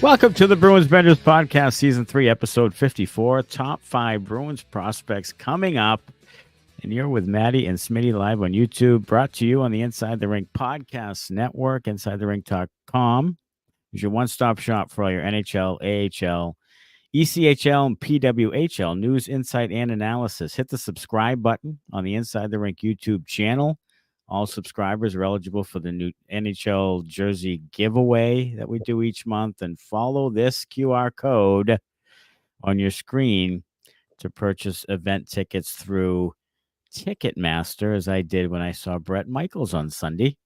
Welcome to the Bruins Benders Podcast, Season 3, Episode 54. Top 5 Bruins prospects coming up. And you're with Maddie and Smitty live on YouTube, brought to you on the Inside the Rink Podcast Network, InsideTheRink.com. Is your one-stop shop for all your NHL, AHL, ECHL, and PWHL news, insight, and analysis. Hit the subscribe button on the Inside the Rink YouTube channel. All subscribers are eligible for the new NHL jersey giveaway that we do each month. And follow this QR code on your screen to purchase event tickets through Ticketmaster, as I did when I saw Brett Michaels on Sunday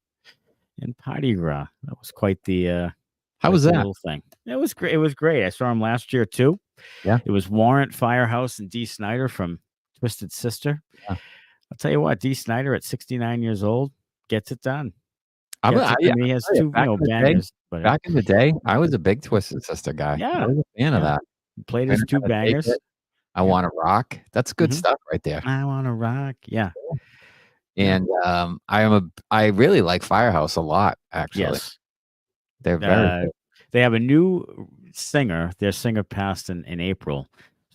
in Mardi Gras. That was quite the how was that little thing. It was great. It was great. I saw him last year too. Yeah, it was Warrant, Firehouse, and Dee Snider from Twisted Sister. Yeah. I'll tell you what, Dee Snider at 69 years old gets it done. He has two bangers. Back in the day, I was a big Twisted Sister guy. Yeah, I was a fan of that. Played his two bangers. I Want to Rock. That's good stuff right there. I Want to Rock. Yeah. And I really like Firehouse a lot, actually. Yes. They're very good. They have a new singer. Their singer passed in April.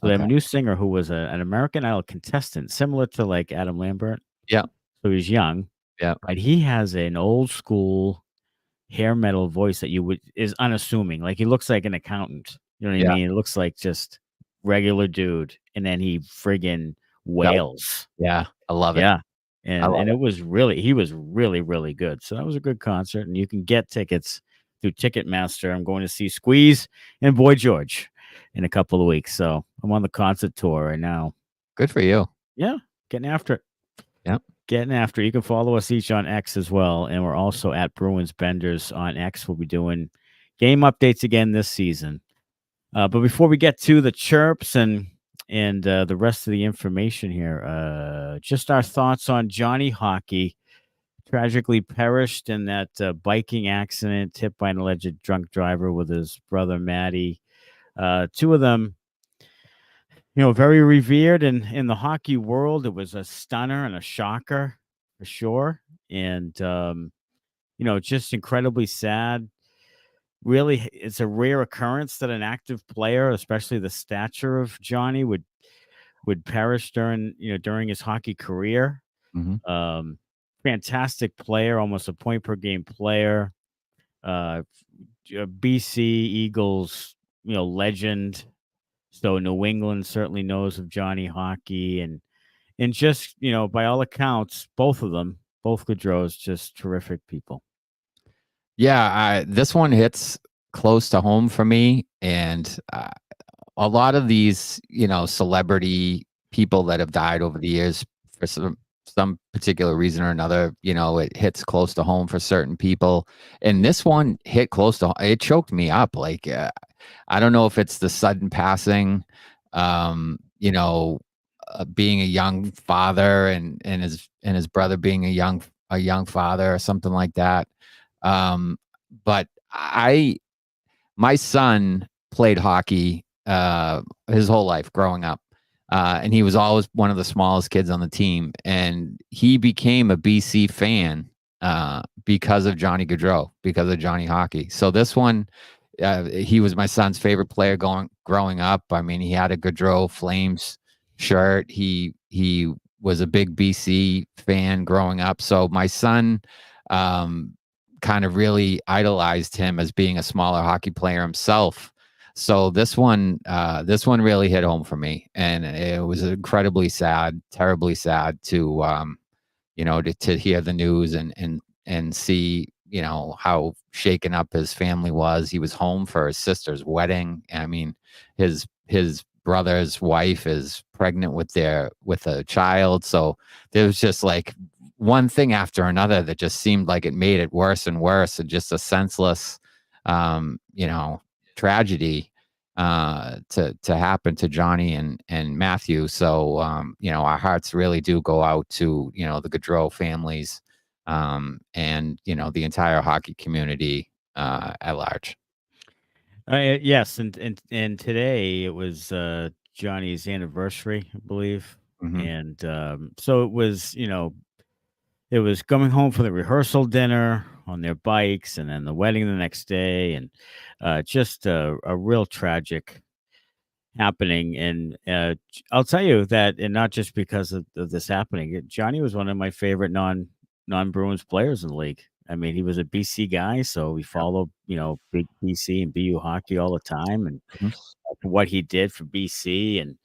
So they have a new singer who was an American Idol contestant, similar to like Adam Lambert. Yeah. So he's young. Yeah. But he has an old school hair metal voice that is unassuming. Like he looks like an accountant. You know what I mean? It looks like just regular dude. And then he friggin' wails. Yeah. I love it. Yeah. And he was really, really good. So that was a good concert. And you can get tickets through Ticketmaster. I'm going to see Squeeze and Boy George in a couple of weeks. So I'm on the concert tour right now. Good for you. Yeah. Getting after it. Yep. Getting after it. You can follow us each on X as well. And we're also at Bruins Benders on X. We'll be doing game updates again this season. But before we get to the chirps and the rest of the information here, just our thoughts on Johnny Hockey. Tragically perished in that biking accident, hit by an alleged drunk driver with his brother Matty. Two of them, very revered in the hockey world. It was a stunner and a shocker for sure. And, just incredibly sad. Really, it's a rare occurrence that an active player, especially the stature of Johnny, would perish during his hockey career. Mm-hmm. Fantastic player, almost a point per game player. BC Eagles, legend. So New England certainly knows of Johnny Hockey, and just by all accounts, both Gaudreaus, just terrific people. Yeah, this one hits close to home for me, and a lot of these, celebrity people that have died over the years for some particular reason or another, it hits close to home for certain people. And this one hit close to, it choked me up. Like, I don't know if it's the sudden passing, being a young father and his brother being a young father or something like that. But my son played hockey, his whole life growing up. And he was always one of the smallest kids on the team. And he became a BC fan because of Johnny Gaudreau, because of Johnny Hockey. So this one, he was my son's favorite player growing up. I mean, he had a Gaudreau Flames shirt. He was a big BC fan growing up. So my son kind of really idolized him as being a smaller hockey player himself. So this one really hit home for me, and it was incredibly sad, terribly sad to hear the news and see, how shaken up his family was. He was home for his sister's wedding. I mean, his brother's wife is pregnant with a child. So there was just like one thing after another that just seemed like it made it worse and worse, and just a senseless, tragedy to happen to Johnny and Matthew. So our hearts really do go out to the Gaudreau families and the entire hockey community at large. Yes, and today it was Johnny's anniversary, I believe. Mm-hmm. And so it was it was coming home for the rehearsal dinner on their bikes, and then the wedding the next day, and just a real tragic happening. And I'll tell you that, and not just because of this happening. Johnny was one of my favorite non Bruins players in the league. I mean, he was a BC guy, so we followed big BC and BU hockey all the time, and Mhm. what he did for BC, and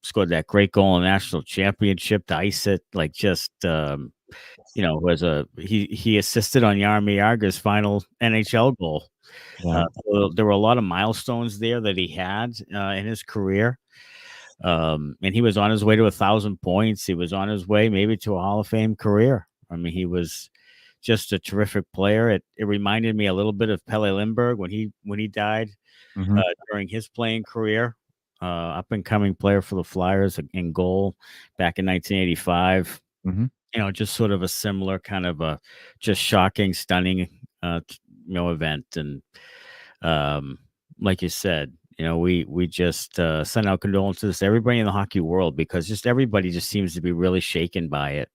scored that great goal in the national championship to ice it. Like, just was he assisted on Jaromir Jagr's final NHL goal. Yeah. So there were a lot of milestones there that he had in his career. And he was on his way to 1,000 points. He was on his way maybe to a Hall of Fame career. I mean, he was just a terrific player. It reminded me a little bit of Pelle Lindbergh when he died Mhm. during his playing career. Up and coming player for the Flyers in goal back in 1985. Mhm. Just sort of a similar kind of a just shocking, stunning, event. And like you said, we just send out condolences to everybody in the hockey world, because just everybody just seems to be really shaken by it.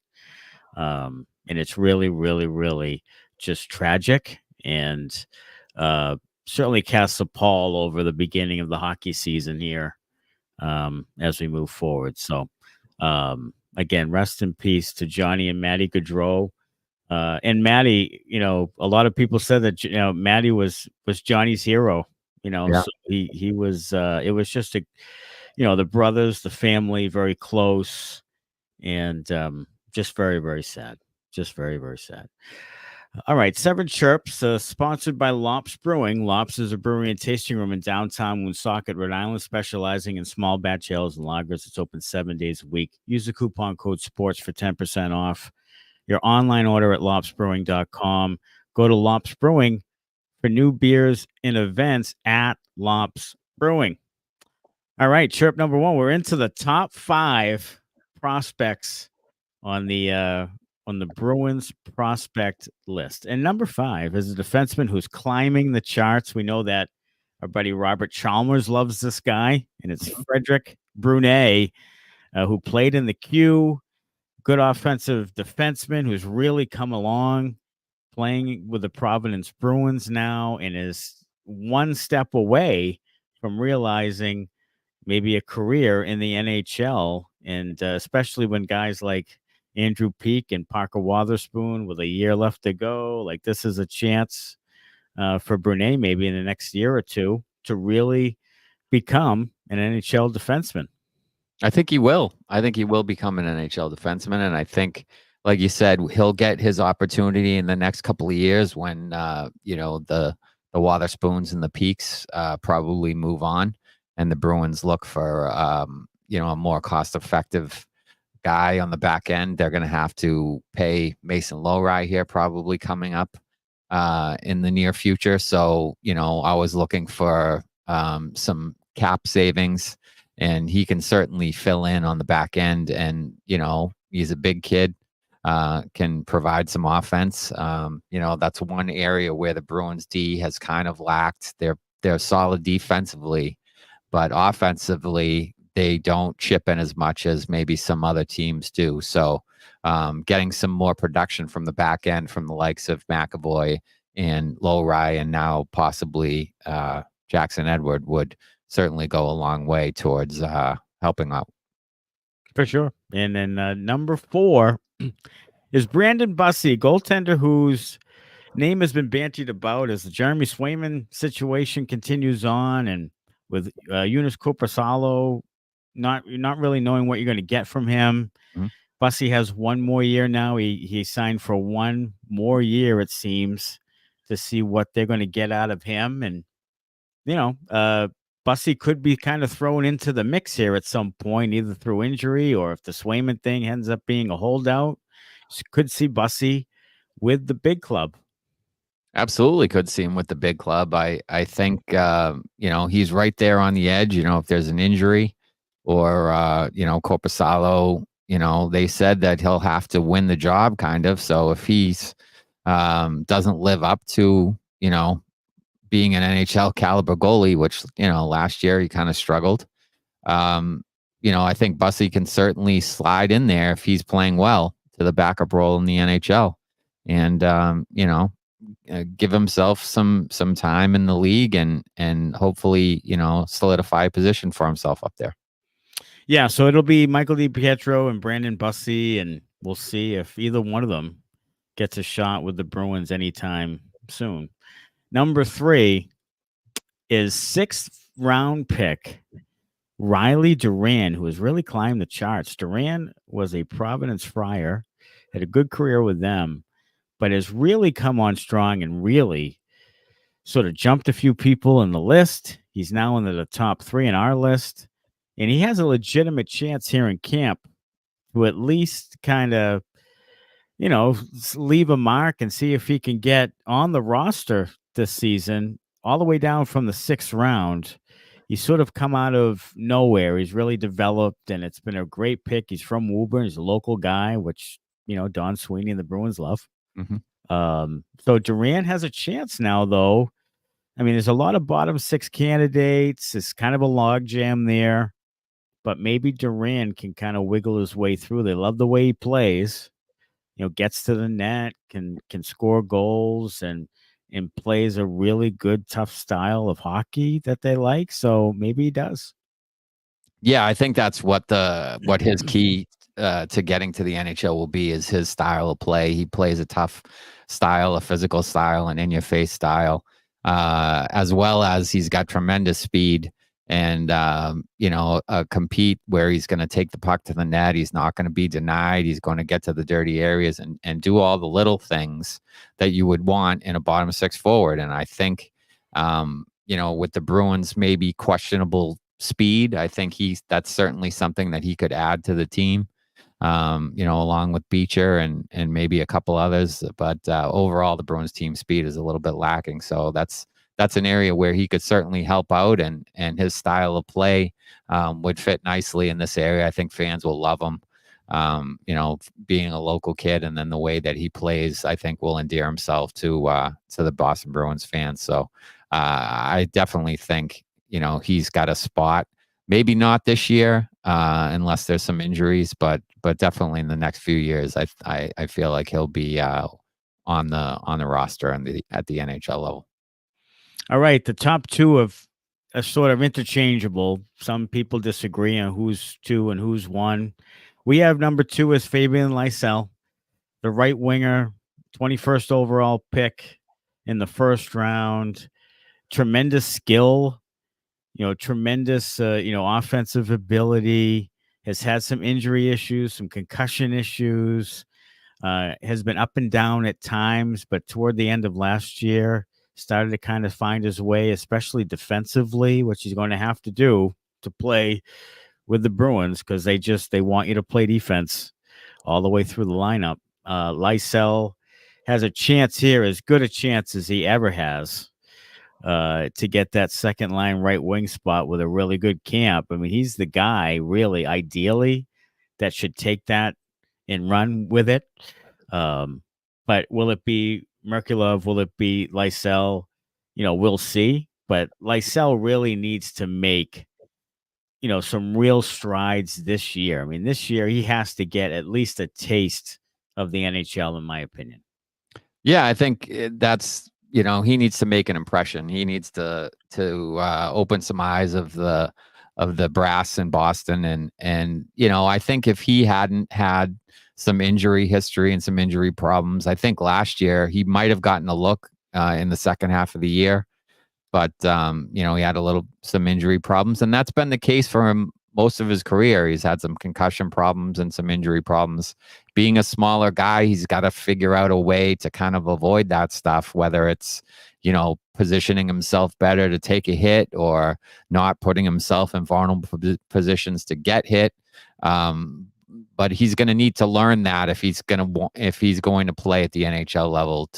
And it's really, really, really just tragic, and certainly casts a pall over the beginning of the hockey season here, as we move forward. So, again, rest in peace to Johnny and Maddie Gaudreau. And Maddie, a lot of people said that Maddie was Johnny's hero. Yeah. So he was. It was just the brothers, the family, very close, and just very, very sad. Just very, very sad. All right, Seven Chirps, sponsored by Lops Brewing. Lops is a brewery and tasting room in downtown Woonsocket, Rhode Island, specializing in small batch ales and lagers. It's open 7 days a week. Use the coupon code SPORTS for 10% off your online order at lopsbrewing.com. Go to Lops Brewing for new beers and events at Lops Brewing. All right, chirp number one. We're into the top 5 prospects on the Bruins prospect list. And number 5 is a defenseman who's climbing the charts. We know that our buddy Robert Chalmers loves this guy, and it's Frederick Brunet, who played in the Q. Good offensive defenseman who's really come along, playing with the Providence Bruins now, and is one step away from realizing maybe a career in the NHL. And especially when guys like Andrew Peak and Parker Wotherspoon, with a year left to go, like, this is a chance for Brunet maybe in the next year or two to really become an NHL defenseman. I think he will. I think he will become an NHL defenseman, and I think, like you said, he'll get his opportunity in the next couple of years when the Wotherspoons and the Peaks probably move on, and the Bruins look for a more cost-effective guy on the back end. They're going to have to pay Mason Lowry here probably coming up in the near future. So I was looking for some cap savings. And he can certainly fill in on the back end. And, he's a big kid, can provide some offense. That's one area where the Bruins D has kind of lacked. They're solid defensively, but offensively, they don't chip in as much as maybe some other teams do. So getting some more production from the back end from the likes of McAvoy and Lowry, and now possibly Jackson Edward, would certainly go a long way towards helping out. For sure. And then number 4 is Brandon Bussey, goaltender whose name has been bantied about as the Jeremy Swayman situation continues on, and with Eunice Corposalo not really knowing what you're going to get from him. Mm-hmm. Bussey has one more year now. He signed for one more year, it seems, to see what they're going to get out of him. And Bussey could be kind of thrown into the mix here at some point, either through injury or if the Swayman thing ends up being a holdout. Could see Bussey with the big club. Absolutely could see him with the big club. I think, he's right there on the edge. If there's an injury or, Corposalo, they said that he'll have to win the job kind of. So if he's doesn't live up to, being an NHL caliber goalie, which, last year he kind of struggled. I think Bussey can certainly slide in there if he's playing well the backup role in the NHL, and give himself some time in the league, and hopefully solidify a position for himself up there. Yeah, so it'll be Michael DiPietro and Brandon Bussey, and we'll see if either one of them gets a shot with the Bruins anytime soon. Number 3 is 6th round pick Riley Duran, who has really climbed the charts. Duran was a Providence Friar, had a good career with them, but has really come on strong and really sort of jumped a few people in the list. He's now in the top 3 in our list, and he has a legitimate chance here in camp to at least kind of, leave a mark and see if he can get on the roster this season, all the way down from the 6th round. He's sort of come out of nowhere. He's really developed, and it's been a great pick. He's from Woburn. He's a local guy, which, Don Sweeney and the Bruins love. So Durant has a chance now, though. I mean, there's a lot of bottom 6 candidates. It's kind of a logjam there, but maybe Durant can kind of wiggle his way through. They love the way he plays. Gets to the net, can score goals, and plays a really good, tough style of hockey that they like. So maybe he does. Yeah, I think that's what his key to getting to the NHL will be, is his style of play. He plays a tough style, a physical style, an in-your-face style, as well as he's got tremendous speed and, compete where he's going to take the puck to the net. He's not going to be denied. He's going to get to the dirty areas and do all the little things that you would want in a bottom 6 forward. And I think, with the Bruins maybe questionable speed, I think that's certainly something that he could add to the team, along with Beecher and maybe a couple others. But overall, the Bruins team speed is a little bit lacking. So that's an area where he could certainly help out, and his style of play would fit nicely in this area. I think fans will love him. Being a local kid, and then the way that he plays, I think will endear himself to the Boston Bruins fans. So I definitely think, he's got a spot. Maybe not this year, unless there's some injuries, but definitely in the next few years, I feel like he'll be on the roster and at the NHL level. All right, the top 2 are sort of interchangeable. Some people disagree on who's 2 and who's 1. We have number 2 is Fabian Lysell, the right winger, 21st overall pick in the 1st round. Tremendous skill, tremendous, offensive ability. Has had some injury issues, some concussion issues. Has been up and down at times, but toward the end of last year, started to kind of find his way, especially defensively, which he's going to have to do to play with the Bruins, because they want you to play defense all the way through the lineup. Lysell has a chance here, as good a chance as he ever has, to get that second line right wing spot with a really good camp. I mean, he's the guy, really, ideally, that should take that and run with it. But will it be Merkulov? Will it be Lysell? We'll see. But Lysell really needs to make, some real strides this year. I mean, this year he has to get at least a taste of the NHL, in my opinion. Yeah, I think that's, he needs to make an impression. He needs to open some eyes of the brass in Boston. And I think if he hadn't had some injury history and some injury problems, I think last year he might have gotten a look in the second half of the year. But, he had some injury problems, and that's been the case for him most of his career. He's had some concussion problems and some injury problems. Being a smaller guy, he's got to figure out a way to kind of avoid that stuff, whether it's, positioning himself better to take a hit or not putting himself in vulnerable positions to get hit. But he's going to need to learn that if he's going to play at the NHL level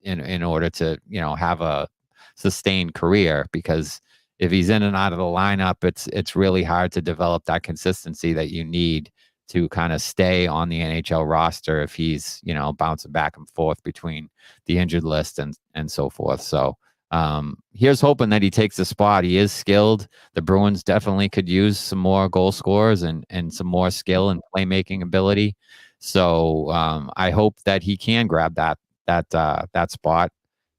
in order to, have a sustained career, because if he's in and out of the lineup, it's really hard to develop that consistency that you need to kind of stay on the NHL roster if he's, bouncing back and forth between the injured list and so forth. So here's hoping that he takes the spot. He is skilled. The Bruins definitely could use some more goal scorers and some more skill and playmaking ability. So I hope that he can grab that spot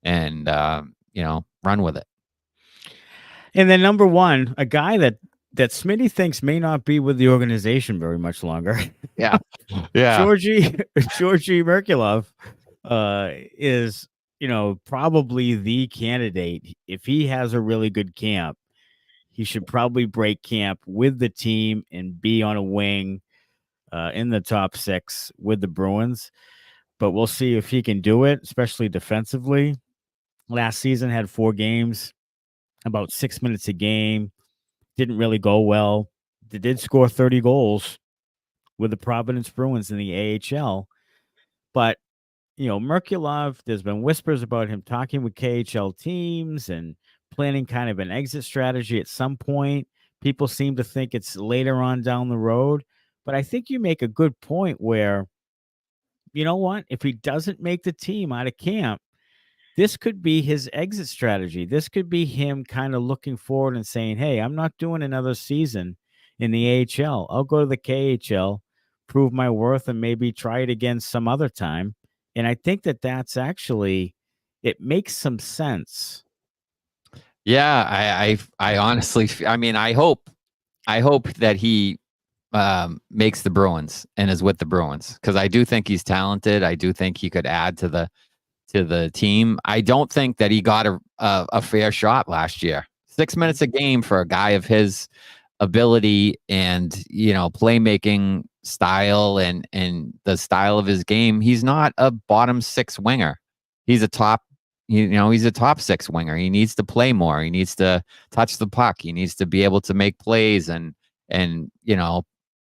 and run with it. And then number one, a guy that Smitty thinks may not be with the organization very much longer. Yeah, yeah, Georgi Merkulov is, probably the candidate. If he has a really good camp, he should probably break camp with the team and be on a wing in the top 6 with the Bruins. But we'll see if he can do it, especially defensively. Last season had 4 games, about 6 minutes a game. Didn't really go well. They did score 30 goals with the Providence Bruins in the AHL. But, Merkulov, there's been whispers about him talking with KHL teams and planning kind of an exit strategy at some point. People seem to think it's later on down the road. But I think you make a good point where, you know what? If he doesn't make the team out of camp, this could be his exit strategy. This could be him kind of looking forward and saying, hey, I'm not doing another season in the AHL. I'll go to the KHL, prove my worth, and maybe try it again some other time. And I think that that's actually, it makes some sense. Yeah, I honestly, I hope that he makes the Bruins and is with the Bruins, because I do think he's talented. I do think he could add to the team. I don't think that he got a fair shot last year. 6 minutes a game for a guy of his ability and playmaking style and the style of his game. He's not a bottom 6 winger. He's a top. He's a top 6 winger. He needs to play more. He needs to touch the puck. He needs to be able to make plays and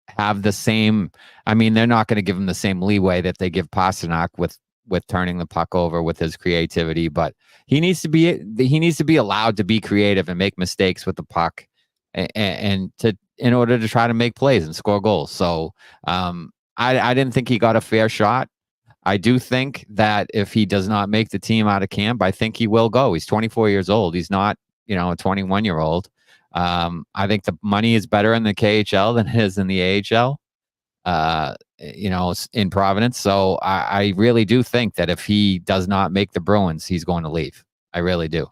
have the same. They're not going to give him the same leeway that they give Pastrnak with turning the puck over with his creativity, but he needs to be allowed to be creative and make mistakes with the puck and in order to try to make plays and score goals. So I didn't think he got a fair shot. I do think that if he does not make the team out of camp, I think he will go. He's 24 years old. He's not, a 21-year-old. I think the money is better in the KHL than it is in the AHL, in Providence. So I really do think that if he does not make the Bruins, he's going to leave. I really do.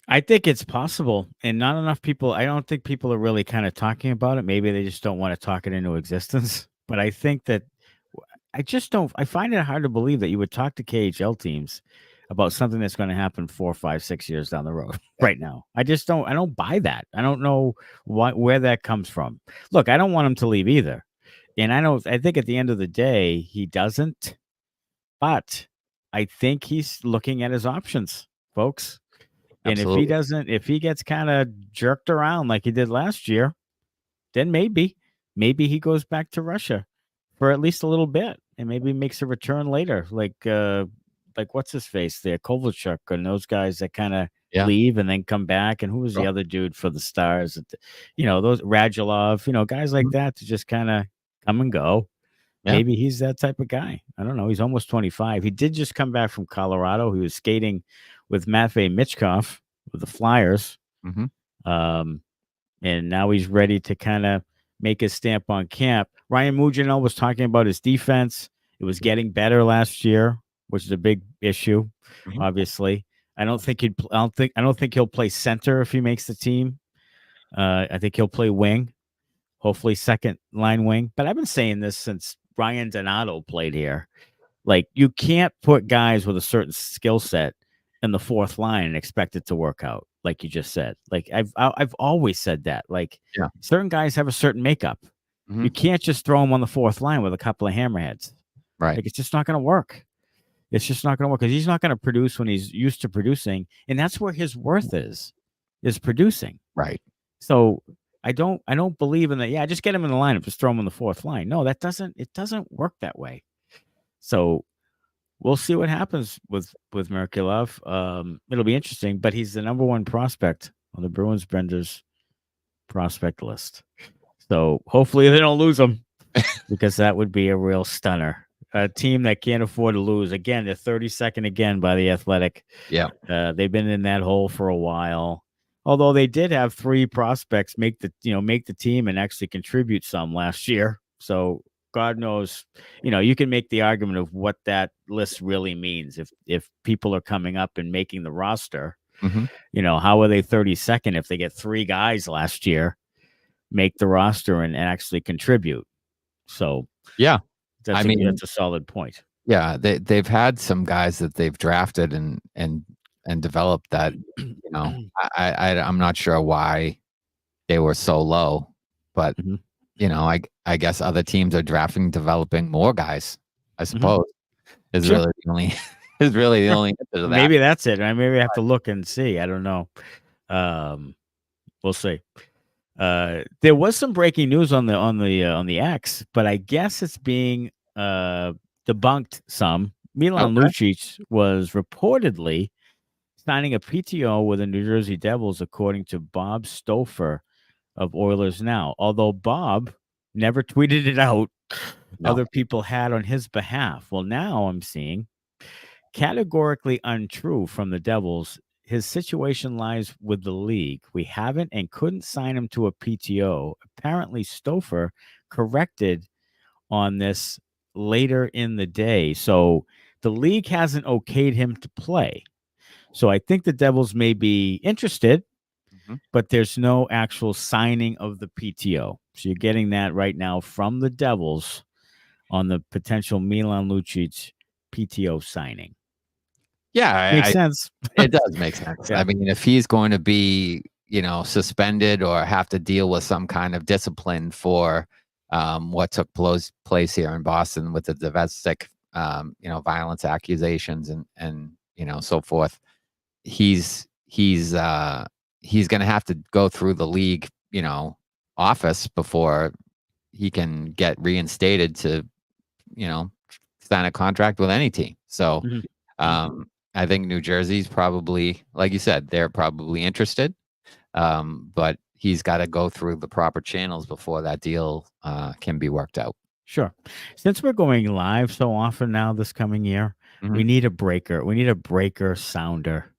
I think it's possible, and not enough people. I don't think people are really kind of talking about it. Maybe they just don't want to talk it into existence. But I think that I just don't. I find it hard to believe that you would talk to KHL teams about something that's going to happen 4, 5, 6 years down the road. Right now, I just don't. I don't buy that. I don't know where that comes from. Look, I don't want him to leave either, and I think at the end of the day, he doesn't. But I think he's looking at his options, folks. And Absolutely. if he gets kind of jerked around like he did last year, then maybe he goes back to Russia for at least a little bit and maybe makes a return later. Like what's his face there, Kovalchuk and those guys that kind of leave and then come back. And who was the other dude for the Stars? Those Radulov, guys like that to just kind of come and go. Yeah. Maybe he's that type of guy. I don't know. He's almost 25. He did just come back from Colorado. He was skating with Matvei Michkov with the Flyers. And now he's ready to kind of make his stamp on camp. Ryan Mugino was talking about his defense. It was getting better last year, which is a big issue, obviously. I don't think he'll play center if he makes the team. I think he'll play wing, hopefully second line wing. But I've been saying this since Ryan Donato played here. Like, you can't put guys with a certain skill set in the fourth line and expect it to work out, like you just said. Like, I've always said that. Like, certain guys have a certain makeup. You can't just throw them on the fourth line with a couple of hammerheads. Right. Like, it's just not going to work. It's just not going to work because he's not going to produce when he's used to producing, and that's where his worth is producing. Right. So I don't believe in that. Yeah, just get him in the lineup, just throw him on the fourth line. No, it doesn't work that way. So we'll see what happens with Merkulov. It'll be interesting, but he's the number 1 prospect on the Bruins Benders prospect list. So hopefully they don't lose him because that would be a real stunner. A team that can't afford to lose. Again, they're 32nd again by the Athletic. Yeah. They've been in that hole for a while. Although they did have 3 prospects make the team and actually contribute some last year. So God knows, you can make the argument of what that list really means. If people are coming up and making the roster, Mm-hmm. How are they 32nd if they get 3 guys last year make the roster and actually contribute? So Yeah. that's I a mean, that's a solid point. yeah, they've had some guys that they've drafted and developed that, I'm not sure why they were so low, but Mhm. I guess other teams are drafting, developing more guys, I Mhm. suppose, is Sure. really the only is really the Sure. only answer to that. Maybe that's it. Maybe I have to look and see. I don't know. Um, we'll see. There was some breaking news on the X, but I guess it's being debunked some. Milan Okay. Lucic was reportedly signing a PTO with the New Jersey Devils, according to Bob Stouffer of Oilers Now. Although Bob never tweeted it out, No. other people had on his behalf. Well, now I'm seeing categorically untrue from the Devils. His situation lies with the league. We haven't and couldn't sign him to a PTO. Apparently, Stouffer corrected on this later in the day. So the league hasn't okayed him to play. So I think the Devils may be interested, Mhm. but there's no actual signing of the PTO. So you're getting that right now from the Devils on the potential Milan Lucic PTO signing. Yeah, Makes sense. it does make sense. I Yeah. mean, if he's going to be, suspended or have to deal with some kind of discipline for what took place here in Boston with the domestic, violence accusations and so forth, he's going to have to go through the league, office before he can get reinstated to, you know, sign a contract with any team. So, Mhm. Mhm. I think New Jersey's probably, like you said, they're probably interested, but he's got to go through the proper channels before that deal can be worked out. Sure. Since we're going live so often now this coming year, Mhm. we need a breaker. We need a breaker sounder.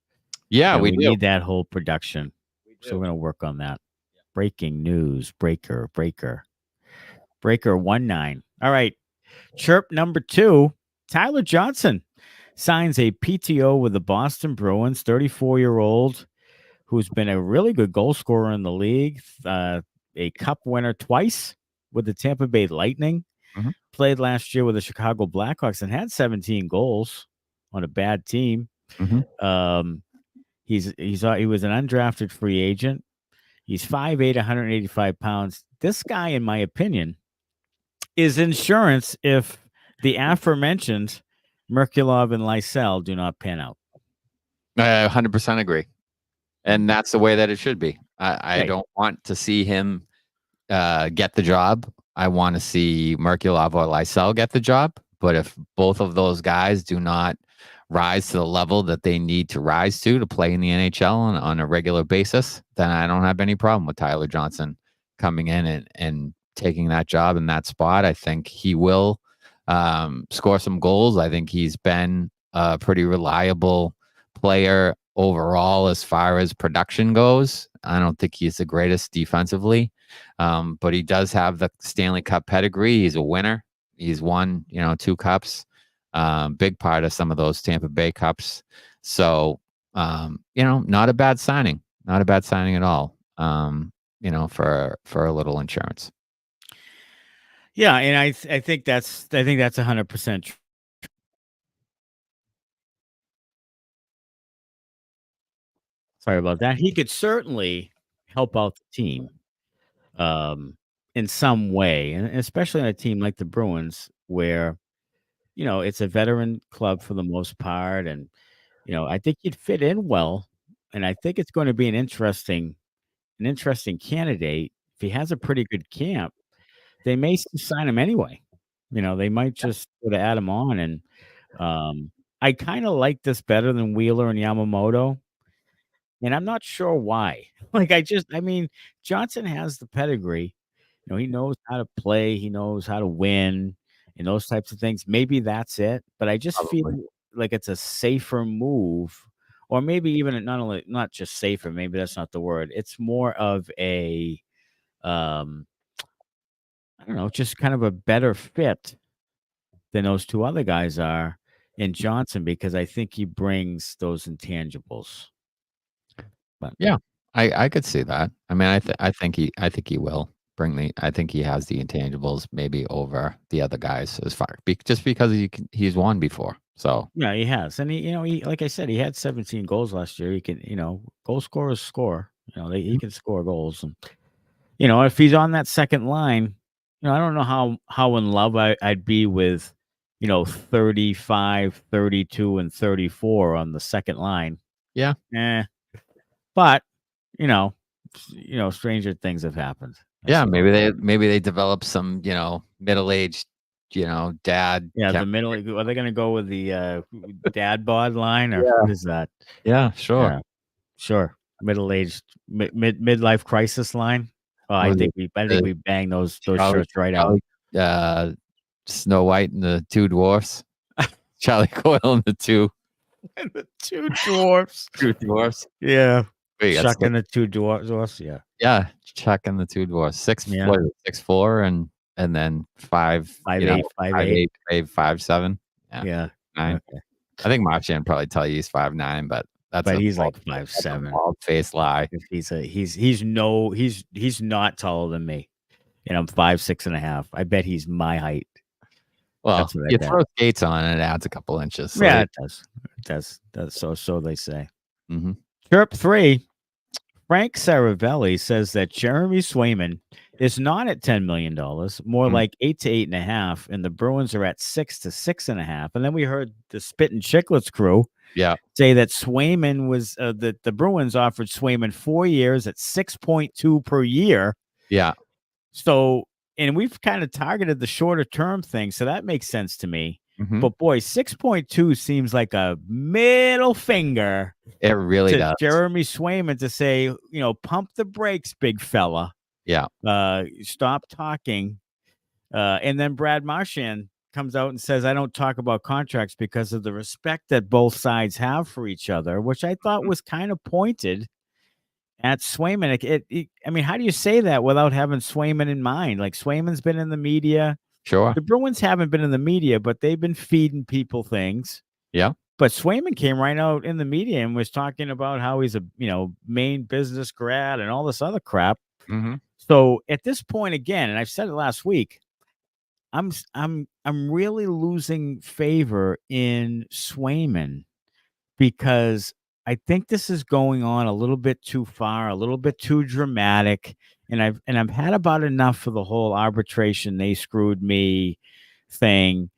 Yeah, we We do. need that whole production. We So do. we're going to work on that. Breaking news, breaker 19. All right. Chirp number 2, Tyler Johnson signs a PTO with the Boston Bruins, 34-year-old who's been a really good goal scorer in the league, a cup winner twice with the Tampa Bay Lightning, Mhm. played last year with the Chicago Blackhawks and had 17 goals on a bad team. Mhm. Um, he was an undrafted free agent. He's 5'8", 185 pounds. This guy, in my opinion, is insurance if the aforementioned Merkulov and Lysell do not pan out. I 100% agree. And that's the way that it should be. I Right. don't want to see him get the job. I want to see Merkulov or Lysell get the job. But if both of those guys do not rise to the level that they need to rise to play in the NHL on a regular basis, then I don't have any problem with Tyler Johnson coming in and taking that job in that spot. I think he will score some goals. I think he's been a pretty reliable player overall as far as production goes. I don't think he's the greatest defensively, but he does have the Stanley Cup pedigree. He's a winner. He's won, 2 cups. Big part of some of those Tampa Bay Cups. So, not a bad signing. Not a bad signing at all. For a little insurance. Yeah, and I think that's 100% true. Sorry about that. He could certainly help out the team um, in some way, and especially on a team like the Bruins, where it's a veteran club for the most part, and I think he'd fit in well, and I think it's going to be an interesting candidate. If he has a pretty good camp, they may sign him anyway. They might just sort of add him on, and I kind of like this better than Wheeler and Yamamoto. And I'm not sure why. I mean, Johnson has the pedigree. He knows how to play, he knows how to win, and those types of things. Maybe that's it, but I just feel Probably. like it's a safer move, or maybe even not just safer, maybe that's not the word. It's more of a, um, I don't know, just kind of a better fit than those two other guys are in Johnson because I think he brings those intangibles. But Yeah, I could see that. I mean, I think he will bring the. I think he has the intangibles maybe over the other guys as far just because he's won before. So yeah, he has, and he like I said, he had 17 goals last year. He can, goal scorers score. He can score goals, and if he's on that second line, I don't know how in love I'd be with, 35, 32, and 34 on the second line. yeah, But you know, stranger things have happened. yeah. Maybe they develop some middle aged dad. Yeah, the middle. Are they going to go with the dad bod line or Yeah, what is that? yeah, sure. Yeah, sure. Middle aged midlife crisis line. Oh, I Was think it we bang those Charlie, shirts right out. Snow White and the Two Dwarfs? Charlie Coyle and the two And the two dwarfs. dwarfs. Yeah, Wait, Chuck and the two dwarfs. Yeah, yeah, Chuck and the two dwarfs. Yeah. What is it, 6'4" and then 5'8", 5'8". 5'7". Yeah. 9. Okay. I think Marchand probably tell you he's 5'9", but He's like that's a 5'7". bald face lie. If he's not taller than me, and I'm 5'6.5". I bet he's my height. Well, That's what I you bet. throw skates on and it adds a couple inches. So Yeah, it does. It does. So they say. Mm-hmm. Chirp 3. Frank Seravalli says that Jeremy Swayman is not at $10 million, more like 8 to 8.5, and the Bruins are at 6 to 6.5. And then we heard the Spit and Chicklets crew say that Swayman was that the Bruins offered Swayman 4 years at 6.2 per year. Yeah. So, and we've kind of targeted the shorter term thing, so that makes sense to me. Mm-hmm. But boy, 6.2 seems like a middle finger. It really does. Jeremy Swayman to say, pump the brakes, big fella. Yeah. Stop talking. And then Brad Marchand comes out and says, I don't talk about contracts because of the respect that both sides have for each other, which I thought was kind of pointed at Swayman. I mean, how do you say that without having Swayman in mind? Like, Swayman's been in the media. Sure. The Bruins haven't been in the media, but they've been feeding people things. Yeah. But Swayman came right out in the media and was talking about how he's a, Maine business grad and all this other crap. Mm-hmm. So at this point, again, and I've said it last week, I'm really losing favor in Swayman because I think this is going on a little bit too far, a little bit too dramatic. And I've had about enough for the whole arbitration, they screwed me thing,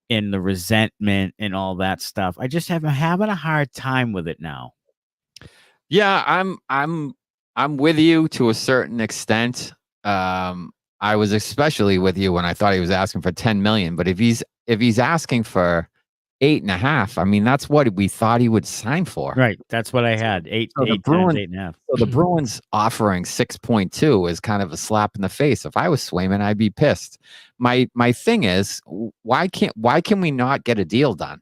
and the resentment and all that stuff. I just I'm having a hard time with it now. Yeah, I'm with you to a certain extent. I was especially with you when I thought he was asking for 10 million. But if he's asking for 8.5, I mean, that's what we thought he would sign for. Right. That's what I had. 8, so 8, 10, 8.5. So the Bruins offering 6.2 is kind of a slap in the face. If I was Swayman, I'd be pissed. My thing is, why can we not get a deal done?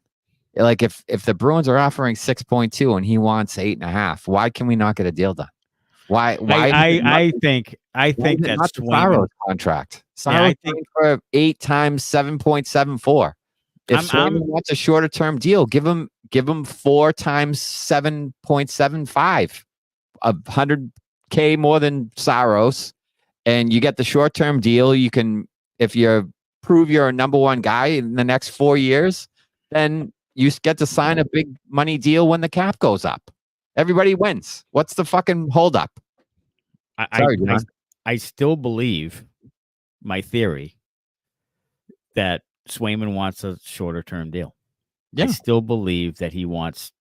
Like if the Bruins are offering 6.2 and he wants 8.5, why can we not get a deal done? Why? I think that's Swayman's contract. Saros for 8 times 7.74. If Swayman wants a shorter term deal, give him 4 times 7.75, $100K more than Saros, and you get the short term deal. You can, if you prove you're a number one guy in the next 4 years, then you get to sign a big money deal when the cap goes up. Everybody wins. What's the fucking holdup? I still believe my theory that Swayman wants a shorter term deal. Yeah. I still believe that he wants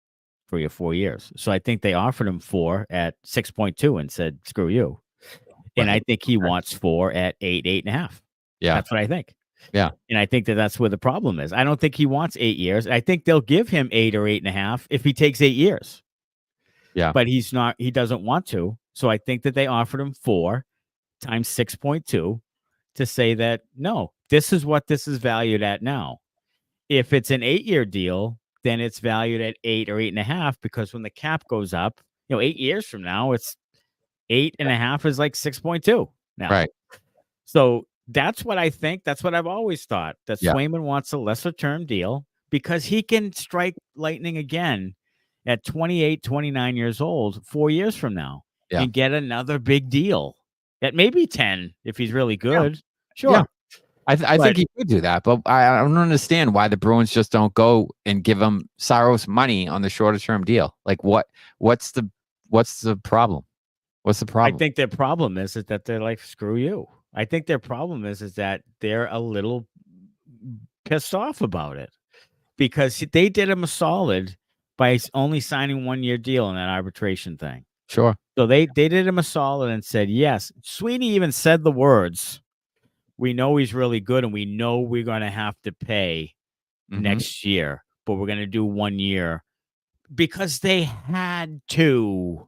3 or 4 years. So I think they offered him 4 at 6.2 and said, screw you. And I think he wants 4 at 8, 8.5. Yeah. That's what I think. Yeah. And I think that's where the problem is. I don't think he wants 8 years. I think they'll give him 8 or 8.5 if he takes 8 years. Yeah. But he doesn't want to. So I think that they offered him 4 times 6.2 to say that, no, this is what this is valued at now. If it's an 8-year deal, then it's valued at 8 or 8.5, because when the cap goes up, 8 years from now, it's 8.5 is like 6.2 now. Right. So That's what I think. That's what I've always thought, that Yeah. Swayman wants a lesser term deal because he can strike lightning again at 28, 29 years old, 4 years from now, Yeah. and get another big deal at maybe 10 if he's really good. Yeah. Sure. I think he could do that, but I don't understand why the Bruins just don't go and give him Saros money on the shorter term deal. Like what's the problem? What's the I problem? think their problem is that they're like, screw you. I think their problem is that they're a little pissed off about it because they did him a solid by only signing 1 year deal in that arbitration thing. Sure. So they did him a solid and said, yes. Sweeney even said the words, we know he's really good and we know we're going to have to pay next year, but we're going to do 1 year because they had to.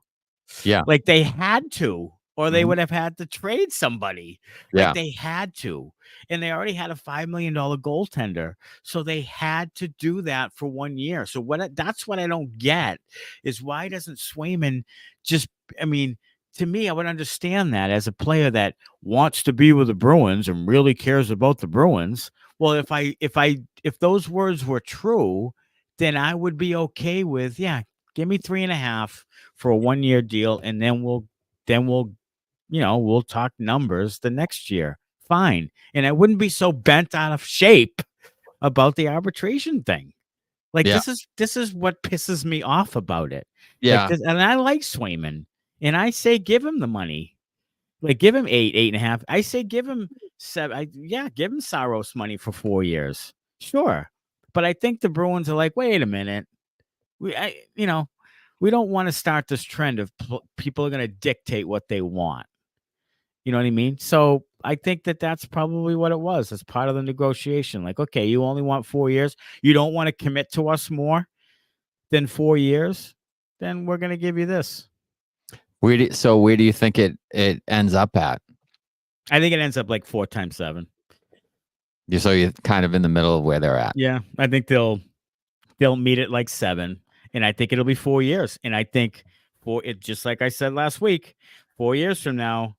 Yeah. Like they had to, or they would have had to trade somebody. Yeah. Like they had to. And they already had a $5 million goaltender. So they had to do that for 1 year. So that's what I don't get is why doesn't Swayman just, I mean, to me, I would understand that as a player that wants to be with the Bruins and really cares about the Bruins. Well, if those words were true, then I would be okay with, yeah, give me 3.5 for a 1 year deal, and then we'll we'll talk numbers the next year. Fine. And I wouldn't be so bent out of shape about the arbitration thing. Like this is what pisses me off about it. Yeah. Like and I like Swayman. And I say give him the money. Like give him 8.5. I say give him 7. Give him Saros money for 4 years. Sure. But I think the Bruins are like, wait a minute. We don't want to start this trend of people are going to dictate what they want. You know what I mean? So I think that's probably what it was. As part of the negotiation. Like, okay, you only want 4 years. You don't want to commit to us more than 4 years. Then we're going to give you this. Where do you think it ends up at? I think it ends up like 4 times 7. So you're kind of in the middle of where they're at. Yeah, I think they'll meet it like 7. And I think it'll be 4 years. And I think just like I said last week, 4 years from now,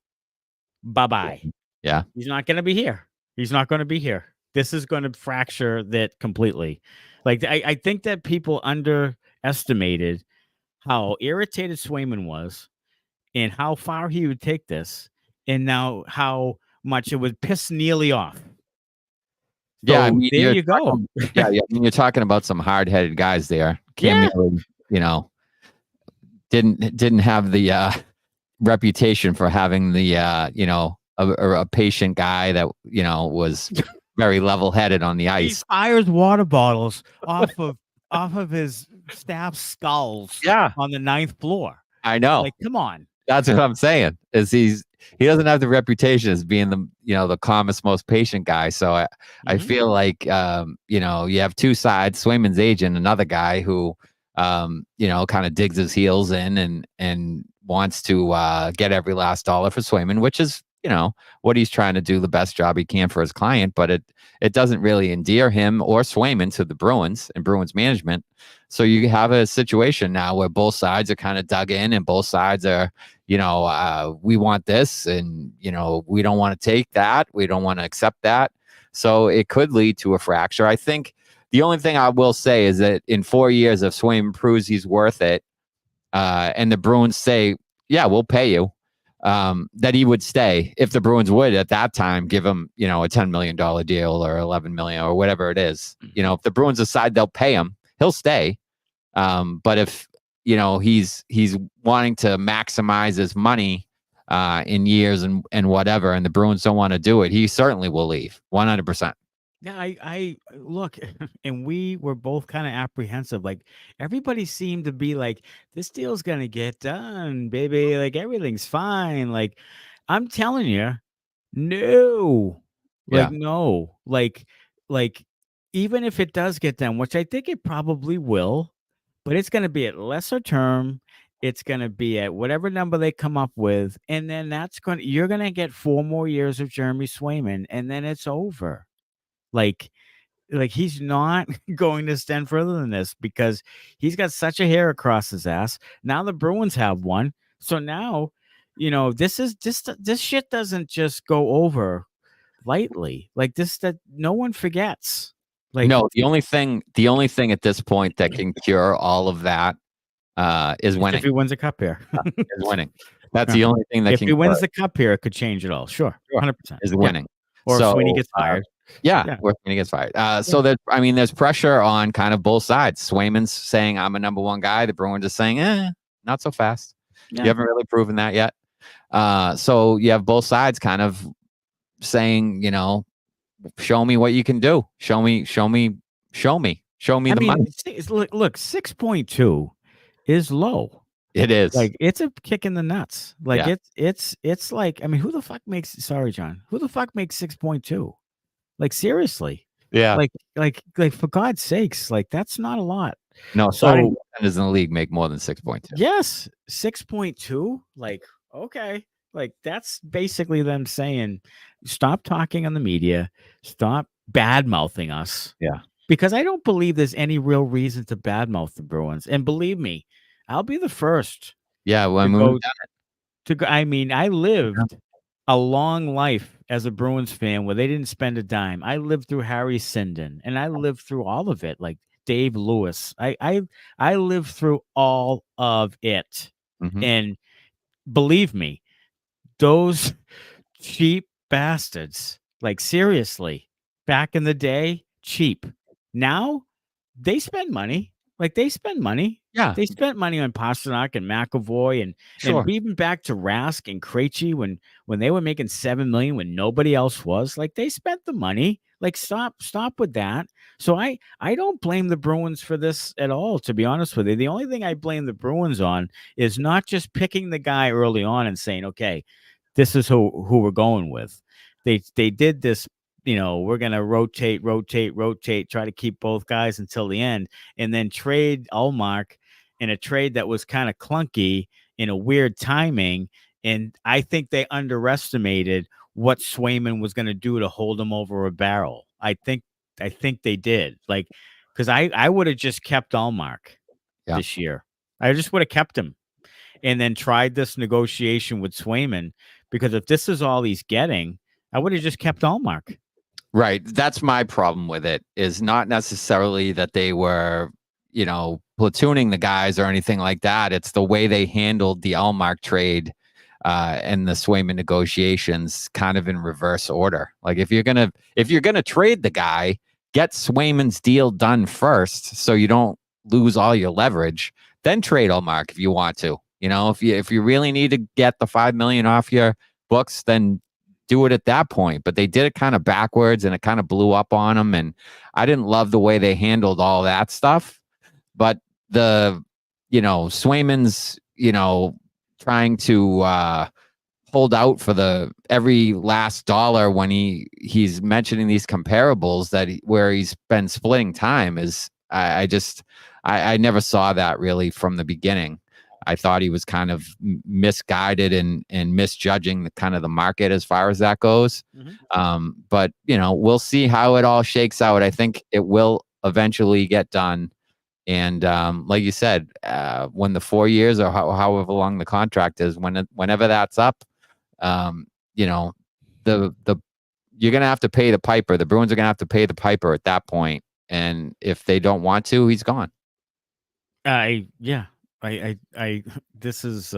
bye-bye. Yeah. He's not going to be here. He's not going to be here. This is going to fracture that completely. Like, I think that people underestimated how irritated Swayman was and how far he would take this. And now how much it would piss Neely off. So, yeah, I mean, there you go. I mean, you're talking about some hard-headed guys there. Cam Neely, didn't have the reputation for having the a patient guy that was very level-headed on the ice. He fires water bottles off of his staff's skulls. Yeah, on the 9th floor. I know. Like, come on. That's what I'm saying. Is he doesn't have the reputation as being the calmest, most patient guy. So I feel like you have two sides. Swayman's agent, another guy who kind of digs his heels in and wants to get every last dollar for Swayman, which is what he's trying to do, the best job he can for his client. But it doesn't really endear him or Swayman to the Bruins and Bruins management. So you have a situation now where both sides are kind of dug in and both sides are, we want this and, we don't want to take that. We don't want to accept that. So it could lead to a fracture. I think the only thing I will say is that in 4 years, if Swayman proves he's worth it, and the Bruins say, yeah, we'll pay you, that he would stay if the Bruins would at that time give him, a $10 million deal or $11 million or whatever it is. If the Bruins decide they'll pay him, he'll stay. But if he's wanting to maximize his money in years and whatever, and the Bruins don't want to do it, he certainly will leave 100%. Yeah, I look, and we were both kind of apprehensive. Like everybody seemed to be like, this deal's gonna get done, baby. Like everything's fine. Like I'm telling you, no, like no, like even if it does get done, which I think it probably will, but it's gonna be at lesser term. It's gonna be at whatever number they come up with, and then you're gonna get 4 more years of Jeremy Swayman, and then it's over. Like he's not going to stand further than this because he's got such a hair across his ass. Now the Bruins have one. So now, this shit doesn't just go over lightly. Like this, that no one forgets. Like No, the only thing at this point that can cure all of that is if winning. he wins a cup here. Is winning. That's the only thing that If can he cure wins it. the cup here, it could change it all. Sure. 100%. Is winning. Or if So, Sweeney gets fired. Yeah. or Sweeney gets fired. So that, I mean, there's pressure on kind of both sides. Swayman's saying, I'm a number one guy. The Bruins are saying, not so fast. Yeah. You haven't really proven that yet. So you have both sides kind of saying, you know, show me what you can do. Show me the money. Look, 6.2 is low. It is. Like it's a kick in the nuts. Like Yeah. it's like, I mean, who the fuck makes, sorry, John, who the fuck makes 6.2? Like seriously. Yeah. Like for God's sakes, like that's not a lot. No, starting defenders in the league make more than 6.2. Yes, 6.2. Like, okay. Like that's basically them saying, stop talking on the media, stop bad mouthing us. Yeah. Because I don't believe there's any real reason to badmouth the Bruins. And believe me, I'll be the first. Yeah, well, I mean, I lived a long life as a Bruins fan where they didn't spend a dime. I lived through Harry Sinden, and I lived through all of it. Like Dave Lewis, I lived through all of it. Mhm. And believe me, those cheap bastards, like seriously, back in the day, cheap. Now they spend money. Like they spend money. Yeah. They spent money on Pasternak and McAvoy and even back to Rask and Krejci when they were making $7 million when nobody else was. Like they spent the money. Like stop with that. So I don't blame the Bruins for this at all, to be honest with you. The only thing I blame the Bruins on is not just picking the guy early on and saying, okay, this is who we're going with. They did this, you know, we're going to rotate, try to keep both guys until the end, and then trade Ullmark in a trade that was kind of clunky in a weird timing. And I think they underestimated what Swayman was going to do to hold him over a barrel. I think they did. Like, because I would have just kept Ullmark this year. I just would have kept him and then tried this negotiation with Swayman, because if this is all he's getting, I would have just kept Ullmark. Right. That's my problem with it, is not necessarily that they were, you know, platooning the guys or anything like that. It's the way they handled the Ullmark trade and the Swayman negotiations kind of in reverse order. Like if you're gonna trade the guy, get Swayman's deal done first so you don't lose all your leverage, then trade Ullmark if you want to. You know, if you really need to get the $5 million off your books, then do it at that point. But they did it kind of backwards, and it kind of blew up on them. And I didn't love the way they handled all that stuff. But Swayman's, trying to hold out for every last dollar when he's mentioning these comparables where he's been splitting time is, I never saw that really from the beginning. I thought he was kind of misguided and misjudging the market as far as that goes. Mm-hmm. But we'll see how it all shakes out. I think it will eventually get done. And like you said, when the 4 years or however long the contract is, whenever that's up, you're gonna have to pay the piper. The Bruins are gonna have to pay the piper at that point. And if they don't want to, he's gone. This is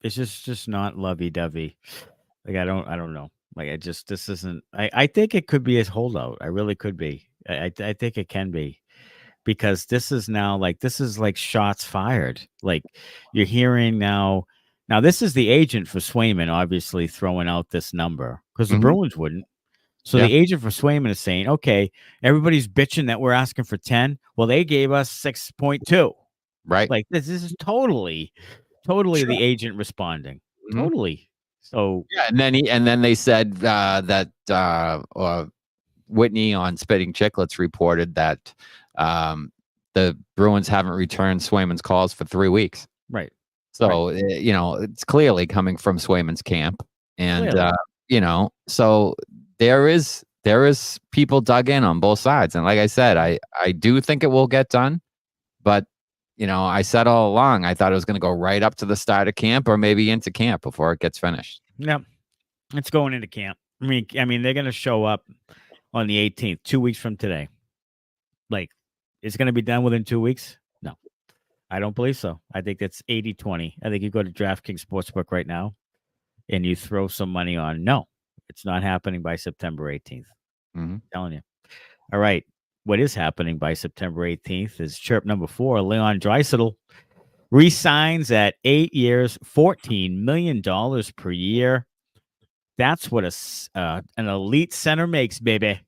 it's just not lovey-dovey. Like I don't know. Like this isn't. I think it could be a holdout. I really could be. I think it can be, because this is like shots fired. Like you're hearing now. Now this is the agent for Swayman obviously throwing out this number, because the Bruins wouldn't. So the agent for Swayman is saying, okay, everybody's bitching that we're asking for 10. Well, they gave us 6.2. Right. Like this is totally sure. The agent responding. Mm-hmm. Totally. So yeah, and then they said that Whitney on Spitting Chicklets reported that the Bruins haven't returned Swayman's calls for 3 weeks. Right. So it's clearly coming from Swayman's camp, and so there is people dug in on both sides, and like I said, I do think it will get done, but. I said all along, I thought it was going to go right up to the start of camp or maybe into camp before it gets finished. Yeah, it's going into camp. I mean, they're going to show up on the 18th, 2 weeks from today. Like, it's going to be done within 2 weeks? No, I don't believe so. I think that's 80-20. I think you go to DraftKings Sportsbook right now and you throw some money on. No, it's not happening by September 18th. Mm-hmm. I'm telling you. All right. What is happening by September 18th is chirp number 4. Leon Draisaitl re-signs at 8 years, $14 million per year. That's what an elite center makes, baby.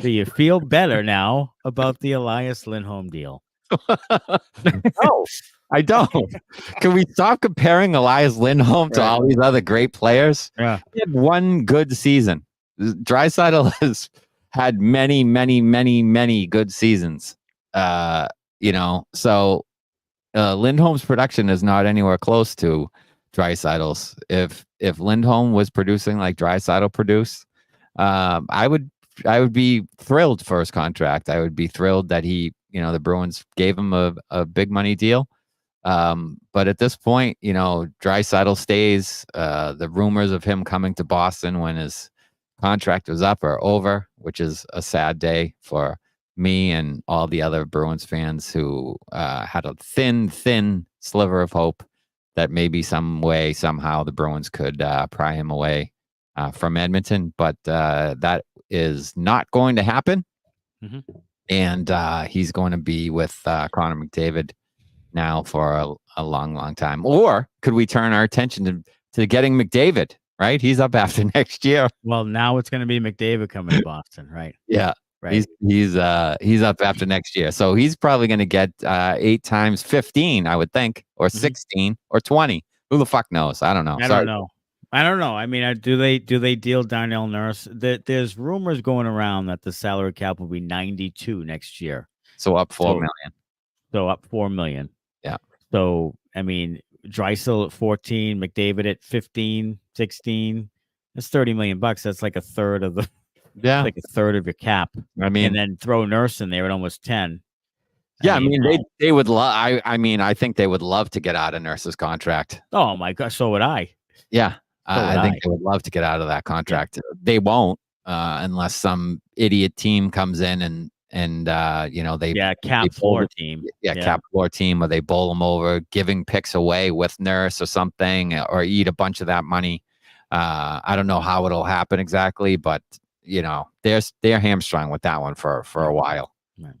Do you feel better now about the Elias Lindholm deal? No, I don't. Can we stop comparing Elias Lindholm to all these other great players? Yeah. He had one good season. Draisaitl has had many, many, many, many good seasons. So Lindholm's production is not anywhere close to Draisaitl's. If Lindholm was producing like Draisaitl produced, I would be thrilled for his contract. I would be thrilled that the Bruins gave him a big money deal. But at this point, Draisaitl stays. The rumors of him coming to Boston when his contract was up are over, which is a sad day for me and all the other Bruins fans who had a thin sliver of hope that maybe somehow the Bruins could pry him away from Edmonton. But that is not going to happen. Mm-hmm. And he's going to be with Connor McDavid now for a long, long time. Or could we turn our attention to getting McDavid, right? He's up after next year. Well, now it's going to be McDavid coming to Boston, right? Yeah. Right. He's up after next year. So he's probably going to get 8 times 15, I would think, or 16 or 20. Who the fuck knows? I don't know. I don't know. I mean, do they deal Darnell Nurse? There's rumors going around that the salary cap will be 92 next year. So up 4 million. So up 4 million. Yeah. So, I mean, Draisaitl at 14, McDavid at 15, 16. That's $30 million. That's like a third of like a third of your cap. I mean, and then throw Nurse in there at almost 10. Yeah, I mean they would love. I think they would love to get out of Nurse's contract. Oh my gosh, so would I. Yeah, I think they would love to get out of that contract. Yeah. They won't unless some idiot team comes in and cap floor team. Yeah, cap floor team, or they bowl them over, giving picks away with Nurse or something, or eat a bunch of that money. I don't know how it'll happen exactly, but they're hamstrung with that one for a while. Right.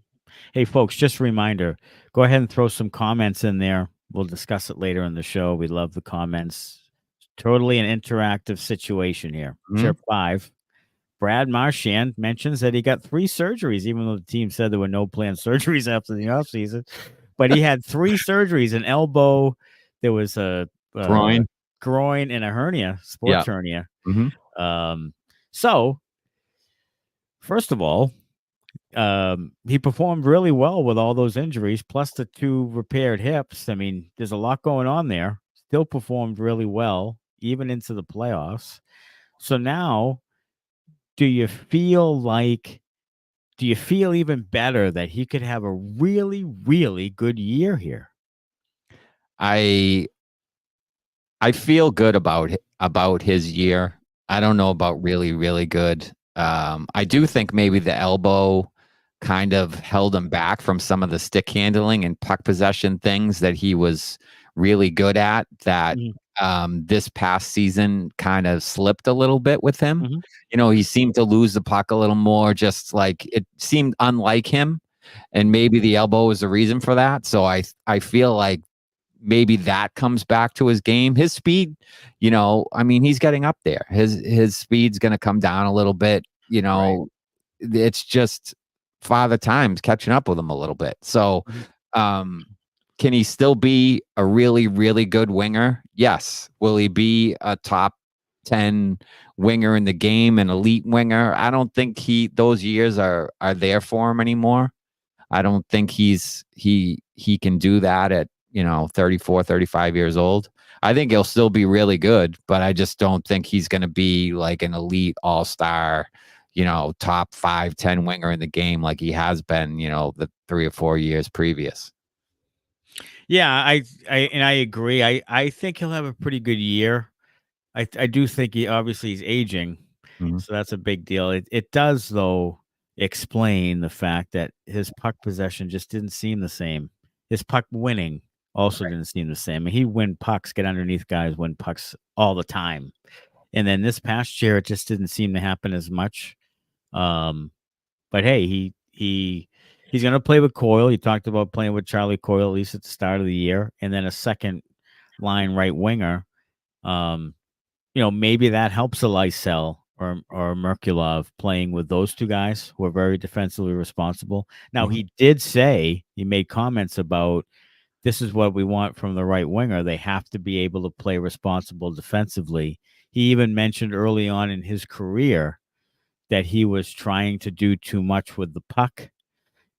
Hey, folks, just a reminder, go ahead and throw some comments in there. We'll discuss it later in the show. We love the comments. Totally an interactive situation here. Chirp 5. Brad Marchand mentions that he got 3 surgeries, even though the team said there were no planned surgeries after the offseason. But he had 3 surgeries, an elbow, there was a groin and a hernia, sports hernia. Mm-hmm. So, first of all, he performed really well with all those injuries, plus the 2 repaired hips. I mean, there's a lot going on there. Still performed really well, even into the playoffs. So now, do you feel even better that he could have a really, really good year here? I feel good about his year. I don't know about really, really good. I do think maybe the elbow kind of held him back from some of the stick handling and puck possession things that he was really good at, that this past season kind of slipped a little bit with him. Mm-hmm. He seemed to lose the puck a little more, just like it seemed unlike him, and maybe the elbow is the reason for that. So I feel like maybe that comes back to his game. His speed, I mean, he's getting up there. His speed's going to come down a little bit. It's just Father Time's catching up with him a little bit. So, can he still be a really, really good winger? Yes. Will he be a top 10 winger in the game, an elite winger? I don't think those years are there for him anymore. I don't think he can do that at 34, 35 years old. I think he'll still be really good, but I just don't think he's going to be like an elite all-star, top 5, 10 winger in the game like he has been, the 3 or 4 years previous. Yeah, I agree. I think he'll have a pretty good year. I do think he's aging. Mhm. So that's a big deal. It does, though, explain the fact that his puck possession just didn't seem the same. His puck winning also didn't seem the same. He win pucks, get underneath guys, win pucks all the time. And then this past year, it just didn't seem to happen as much. Um, but hey, he's going to play with Coyle. He talked about playing with Charlie Coyle at least at the start of the year, and then a second line right winger. Maybe that helps a Lysell or Merkulov playing with those two guys who are very defensively responsible. Now, Mhm. he did say, he made comments about, this is what we want from the right winger. They have to be able to play responsible defensively. He even mentioned early on in his career that he was trying to do too much with the puck,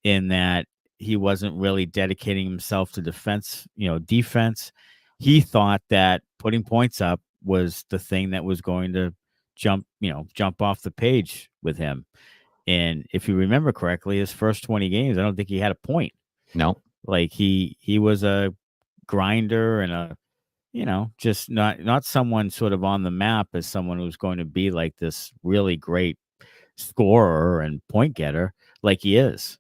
in that he wasn't really dedicating himself to defense. He thought that putting points up was the thing that was going to jump off the page with him. And if you remember correctly, his first 20 games, I don't think he had a point. No. Like he was a grinder and just not someone sort of on the map as someone who's going to be like this really great scorer and point getter like he is.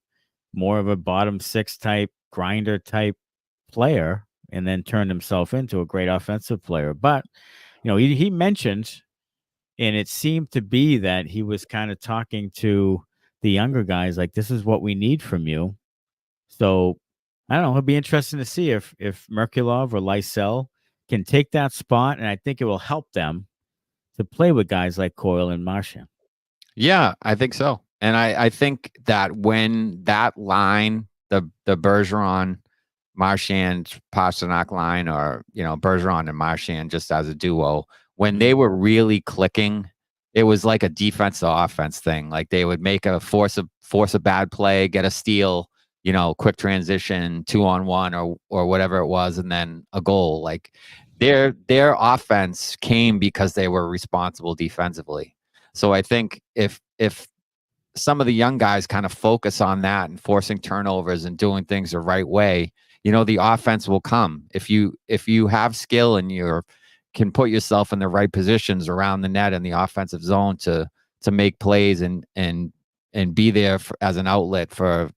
More of a bottom six type grinder type player, and then turned himself into a great offensive player. But he mentioned, and it seemed to be that he was kind of talking to the younger guys like, this is what we need from you. So I don't know. It'll be interesting to see if Merkulov or Lysell can take that spot, and I think it will help them to play with guys like Coyle and Marchand. Yeah, I think so. And I think that when that line, the Bergeron, Marchand, Pastrnak line, or Bergeron and Marchand just as a duo, when they were really clicking, it was like a defense to offense thing. Like they would make a force a bad play, get a steal, quick transition, 2-on-1 or whatever it was, and then a goal. Like their offense came because they were responsible defensively. So I think if some of the young guys kind of focus on that and forcing turnovers and doing things the right way, the offense will come. If you have skill and you can put yourself in the right positions around the net and the offensive zone to make plays and be there as an outlet for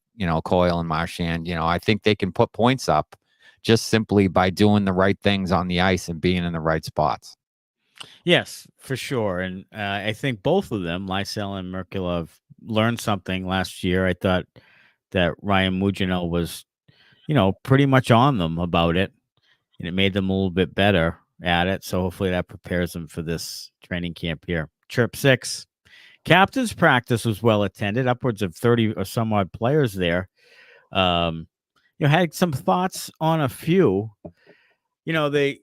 Coyle and Marchand, I think they can put points up just simply by doing the right things on the ice and being in the right spots. Yes, for sure. And I think both of them, Lysell and Merkulov, learned something last year. I thought that Ryan Mugino was, pretty much on them about it, and it made them a little bit better at it. So hopefully that prepares them for this training camp here. Chirp 6. Captain's practice was well attended, upwards of 30 or some odd players there. Had some thoughts on a few. They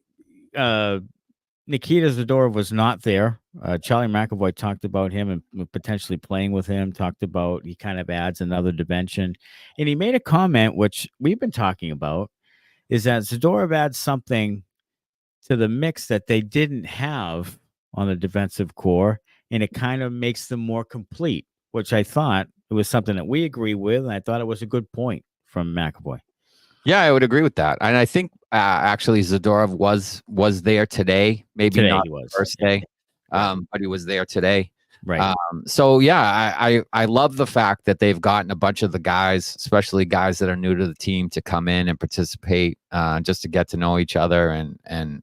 Nikita Zadorov was not there. Charlie McAvoy talked about him and potentially playing with him, talked about he kind of adds another dimension. And he made a comment, which we've been talking about, is that Zadorov adds something to the mix that they didn't have on the defensive core, and it kind of makes them more complete, which I thought it was something that we agree with, and I thought it was a good point from McAvoy. Yeah, I would agree with that. And I think actually Zadorov was there today. Maybe Today not he was. the first day, but he was there today. Right. So yeah, I love the fact that they've gotten a bunch of the guys, especially guys that are new to the team, to come in and participate, just to get to know each other and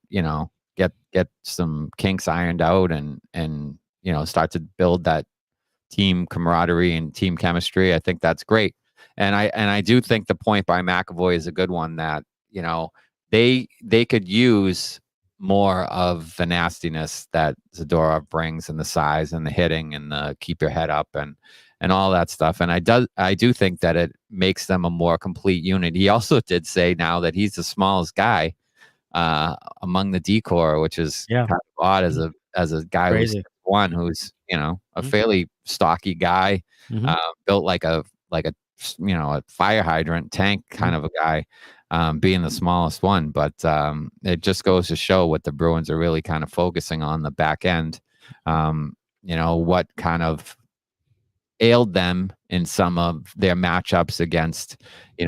get some kinks ironed out and start to build that team camaraderie and team chemistry. I think that's great. And I do think the point by McAvoy is a good one, that they could use more of the nastiness that Zadorov brings, and the size and the hitting and the keep your head up and all that stuff. And I do think that it makes them a more complete unit. He also did say now that he's the smallest guy among the D-corps, which is kind of odd as a guy Crazy. who's a fairly stocky guy, built like a fire hydrant tank kind of a guy, being the smallest one. But it just goes to show what the Bruins are really kind of focusing on the back end. What kind of ailed them in some of their matchups against,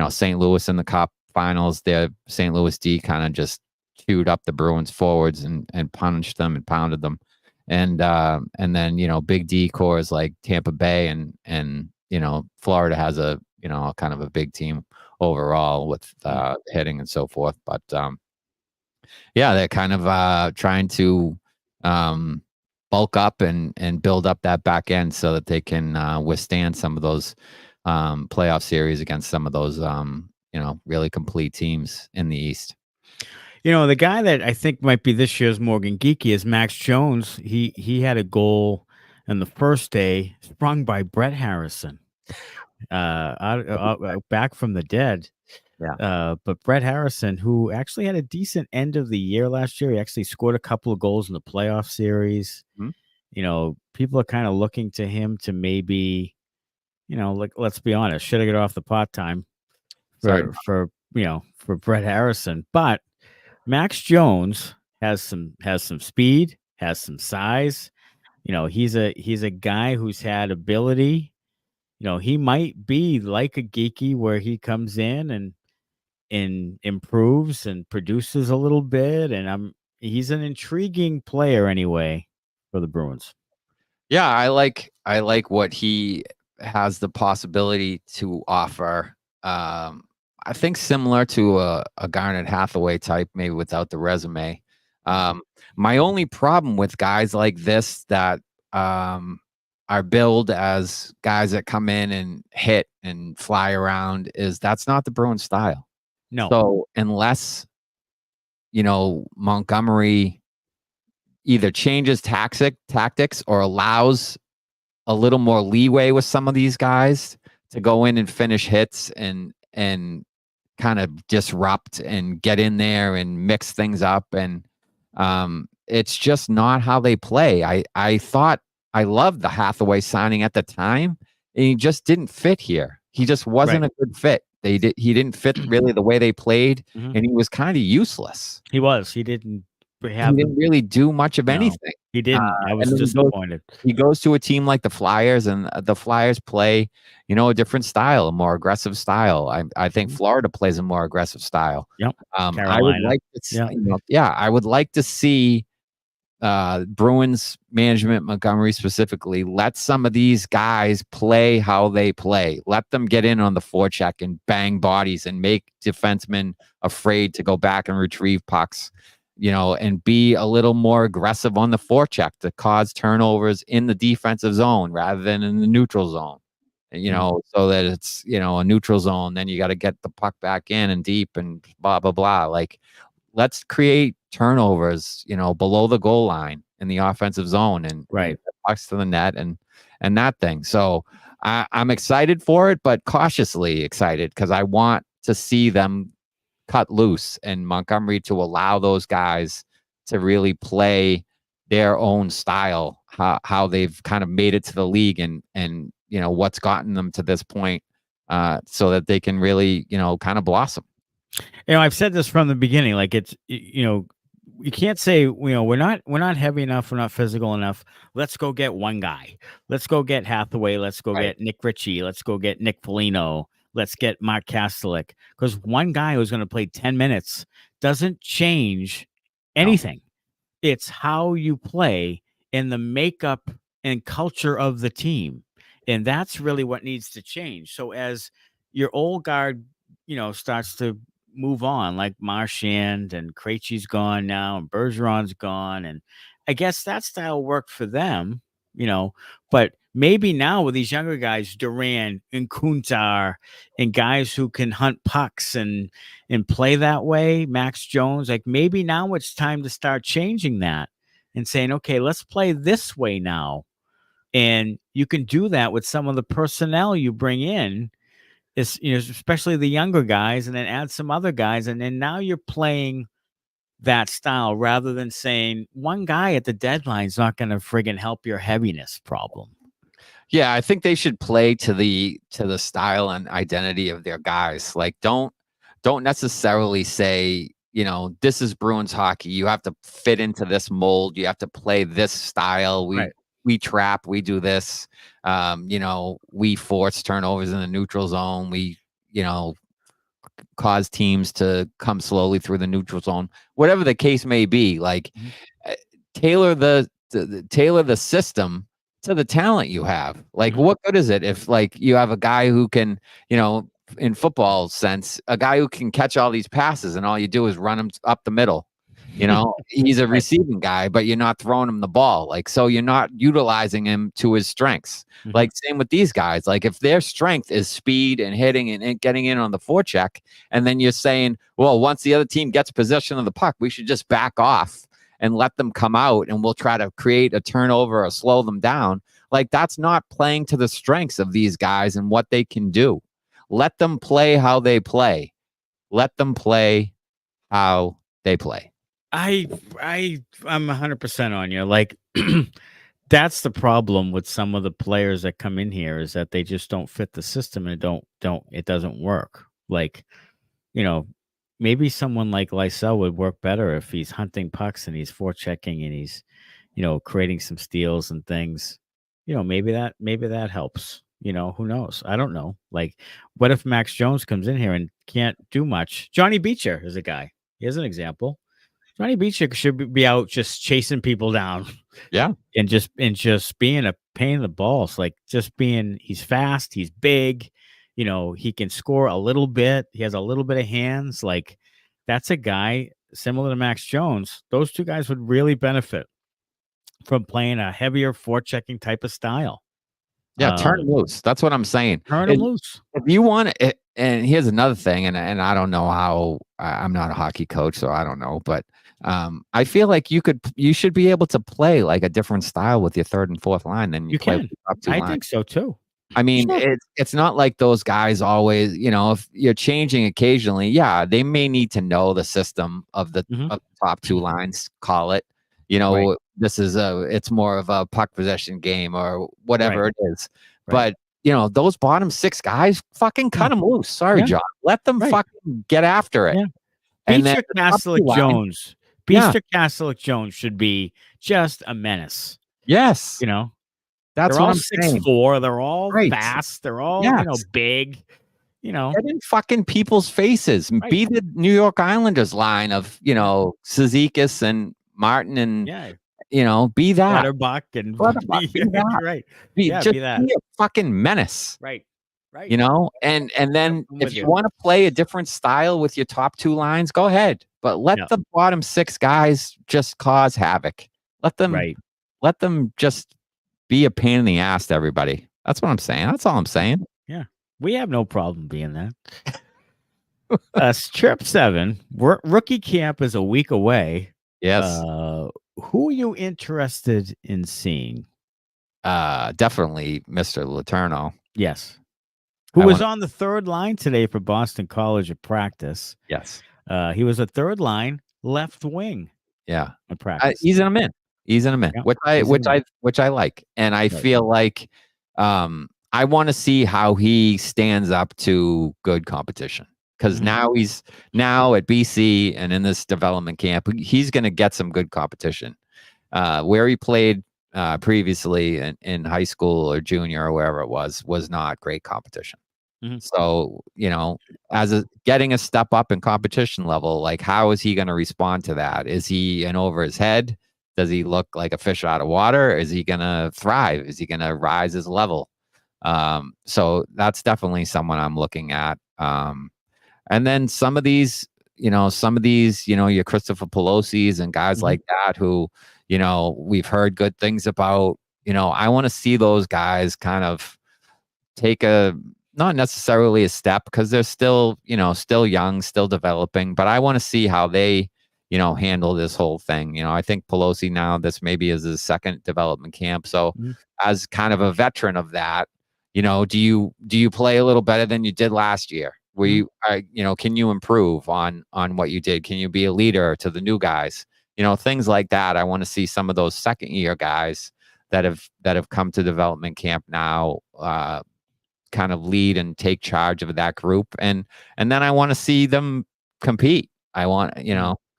St. Louis in the Cup finals. Their St. Louis D kind of just chewed up the Bruins forwards and punished them and pounded them. and then big D cores like Tampa Bay and Florida has a kind of a big team overall with hitting and so forth. But yeah, they're kind of trying to bulk up and build up that back end so that they can withstand some of those playoff series against some of those really complete teams in the East. The guy that I think might be this year's Morgan Geeky is Max Jones. He had a goal on the first day sprung by Brett Harrison, back from the dead. Yeah. But Brett Harrison, who actually had a decent end of the year last year, he actually scored a couple of goals in the playoff series. Mm-hmm. People are kind of looking to him to maybe, let's be honest, should have got off the pot time for Brett Harrison, but Max Jones has some speed, has some size. He's a guy who's had ability. He might be like a Geeky where he comes in and improves and produces a little bit. And he's an intriguing player anyway for the Bruins. Yeah, I like what he has the possibility to offer. I think similar to a Garnet Hathaway type, maybe without the resume. My only problem with guys like this that are billed as guys that come in and hit and fly around is that's not the Bruins style. No. So unless Montgomery either changes tactics or allows a little more leeway with some of these guys to go in and finish hits and kind of disrupt and get in there and mix things up. And it's just not how they play. I thought I loved the Hathaway signing at the time, and he just didn't fit here. He just wasn't a good fit. He didn't fit really the way they played, and he was kind of useless. He didn't really do much of anything. He didn't. I was disappointed. He goes to a team like the Flyers, and the Flyers play, a different style, a more aggressive style. I think Florida plays a more aggressive style. Yep. I would like to see, I would like to see Bruins management, Montgomery specifically, let some of these guys play how they play. Let them get in on the forecheck and bang bodies and make defensemen afraid to go back and retrieve pucks. And be a little more aggressive on the forecheck to cause turnovers in the defensive zone rather than in the neutral zone. So that it's, a neutral zone, then you got to get the puck back in and deep and blah, blah, blah. Like, let's create turnovers, below the goal line in the offensive zone and pucks to the net and that thing. So I'm excited for it, but cautiously excited because I want to see them cut loose and Montgomery to allow those guys to really play their own style, how they've kind of made it to the league and what's gotten them to this point, so that they can really, kind of blossom. I've said this from the beginning, like it's, you can't say, we're not heavy enough. We're not physical enough. Let's go get one guy. Let's go get Hathaway. Let's go get Nick Ritchie. Let's go get Nick Foligno. Let's get Mark Kastelik, because one guy who's going to play 10 minutes doesn't change anything. No. It's how you play and the makeup and culture of the team. And that's really what needs to change. So as your old guard, starts to move on, like Marchand and Krejci's gone now and Bergeron's gone. And I guess that style worked for them, but maybe now with these younger guys, Duran and Kuntar and guys who can hunt pucks and play that way, Max Jones, like maybe now it's time to start changing that and saying, okay, let's play this way now. And you can do that with some of the personnel you bring in, is, especially the younger guys, and then add some other guys. And then now you're playing that style rather than saying one guy at the deadline is not going to friggin' help your heaviness problem. Yeah, I think they should play to the style and identity of their guys. Like, don't necessarily say, this is Bruins hockey. You have to fit into this mold. You have to play this style. We trap. We do this. We force turnovers in the neutral zone. We, cause teams to come slowly through the neutral zone. Whatever the case may be, like tailor the tailor the system to the talent you have. Like, Mhm. what good is it if like you have a guy who can, in football sense, a guy who can catch all these passes and all you do is run him up the middle. He's a Right. receiving guy, but you're not throwing him the ball. Like, so you're not utilizing him to his strengths. Mhm. Like, same with these guys. Like, if their strength is speed and hitting and getting in on the forecheck, and then you're saying, well, once the other team gets possession of the puck, we should just back off and let them come out and we'll try to create a turnover or slow them down. Like, that's not playing to the strengths of these guys and what they can do. Let them play how they play. Let them play how they play. I'm 100% on you. Like, that's the problem with some of the players that come in here is that they just don't fit the system and it doesn't work. Like, maybe someone like Lysell would work better if he's hunting pucks and he's forechecking and he's, creating some steals and things. Maybe that helps. Who knows? I don't know. Like, what if Max Jones comes in here and can't do much? Johnny Beecher is a guy. Here's an example. Johnny Beecher should be out just chasing people down. Yeah. And just being a pain in the balls. Like, he's fast, he's big, he can score a little bit. He has a little bit of hands. Like, that's a guy similar to Max Jones. Those two guys would really benefit from playing a heavier forechecking type of style. Yeah, turn him loose. That's what I'm saying. Turn him loose. If you want it, and here's another thing, and I don't know how, I'm not a hockey coach, so I don't know, but I feel like you should be able to play like a different style with your third and fourth line than you play can. with your top two I lines. think so too. I mean, Sure. it's not like those guys always, if you're changing occasionally, yeah, they may need to know the system of the top two lines, call it. Right. This is it's more of a puck possession game or whatever it is. Right. But those bottom six guys, fucking cut them loose. Sorry, John. Let them fucking get after it. Yeah. And Beecher Castleck-Jones. Yeah. Beecher Castleck-Jones should be just a menace. Yes. That's they're all what I'm saying. 6'4". They're all fast. They're all, big. Get in fucking people's faces. Right. Be the New York Islanders line of, Cizikas and Martin and, be that. Clutterbuck and be that. Right. Be that. Be a fucking menace. Right. Right. And then if you want to play a different style with your top two lines, go ahead. But let the bottom six guys just cause havoc. Let them just be a pain in the ass to everybody. That's what I'm saying. That's all I'm saying. Yeah. We have no problem being that. Trip 7. Rookie camp is a week away. Yes. Who are you interested in seeing? Definitely Mr. Letourneau. Yes. Who was on the third line today for Boston College at practice. Yes. He was a third line left wing. Yeah. At practice. He's in a min. Yeah. Which I like. And I feel like I want to see how he stands up to good competition. Because now at BC and in this development camp, he's going to get some good competition. Where he played previously in high school or junior or wherever it was not great competition. So, getting a step up in competition level, like how is he going to respond to that? Is he in over his head? Does he look like a fish out of water? Is he going to thrive? Is he going to rise his level? So that's definitely someone I'm looking at. And then some of these, your Christopher Pelosi's and guys like that who, we've heard good things about. I want to see those guys kind of take not necessarily a step because they're still young, still developing, but I want to see how they, handle this whole thing. I think Pelosi now, this maybe is his second development camp. So as kind of a veteran of that, do you play a little better than you did last year? Were you, can you improve on what you did? Can you be a leader to the new guys? Things like that. I want to see some of those second year guys that have come to development camp now, kind of lead and take charge of that group. And then I want to see them compete. I want,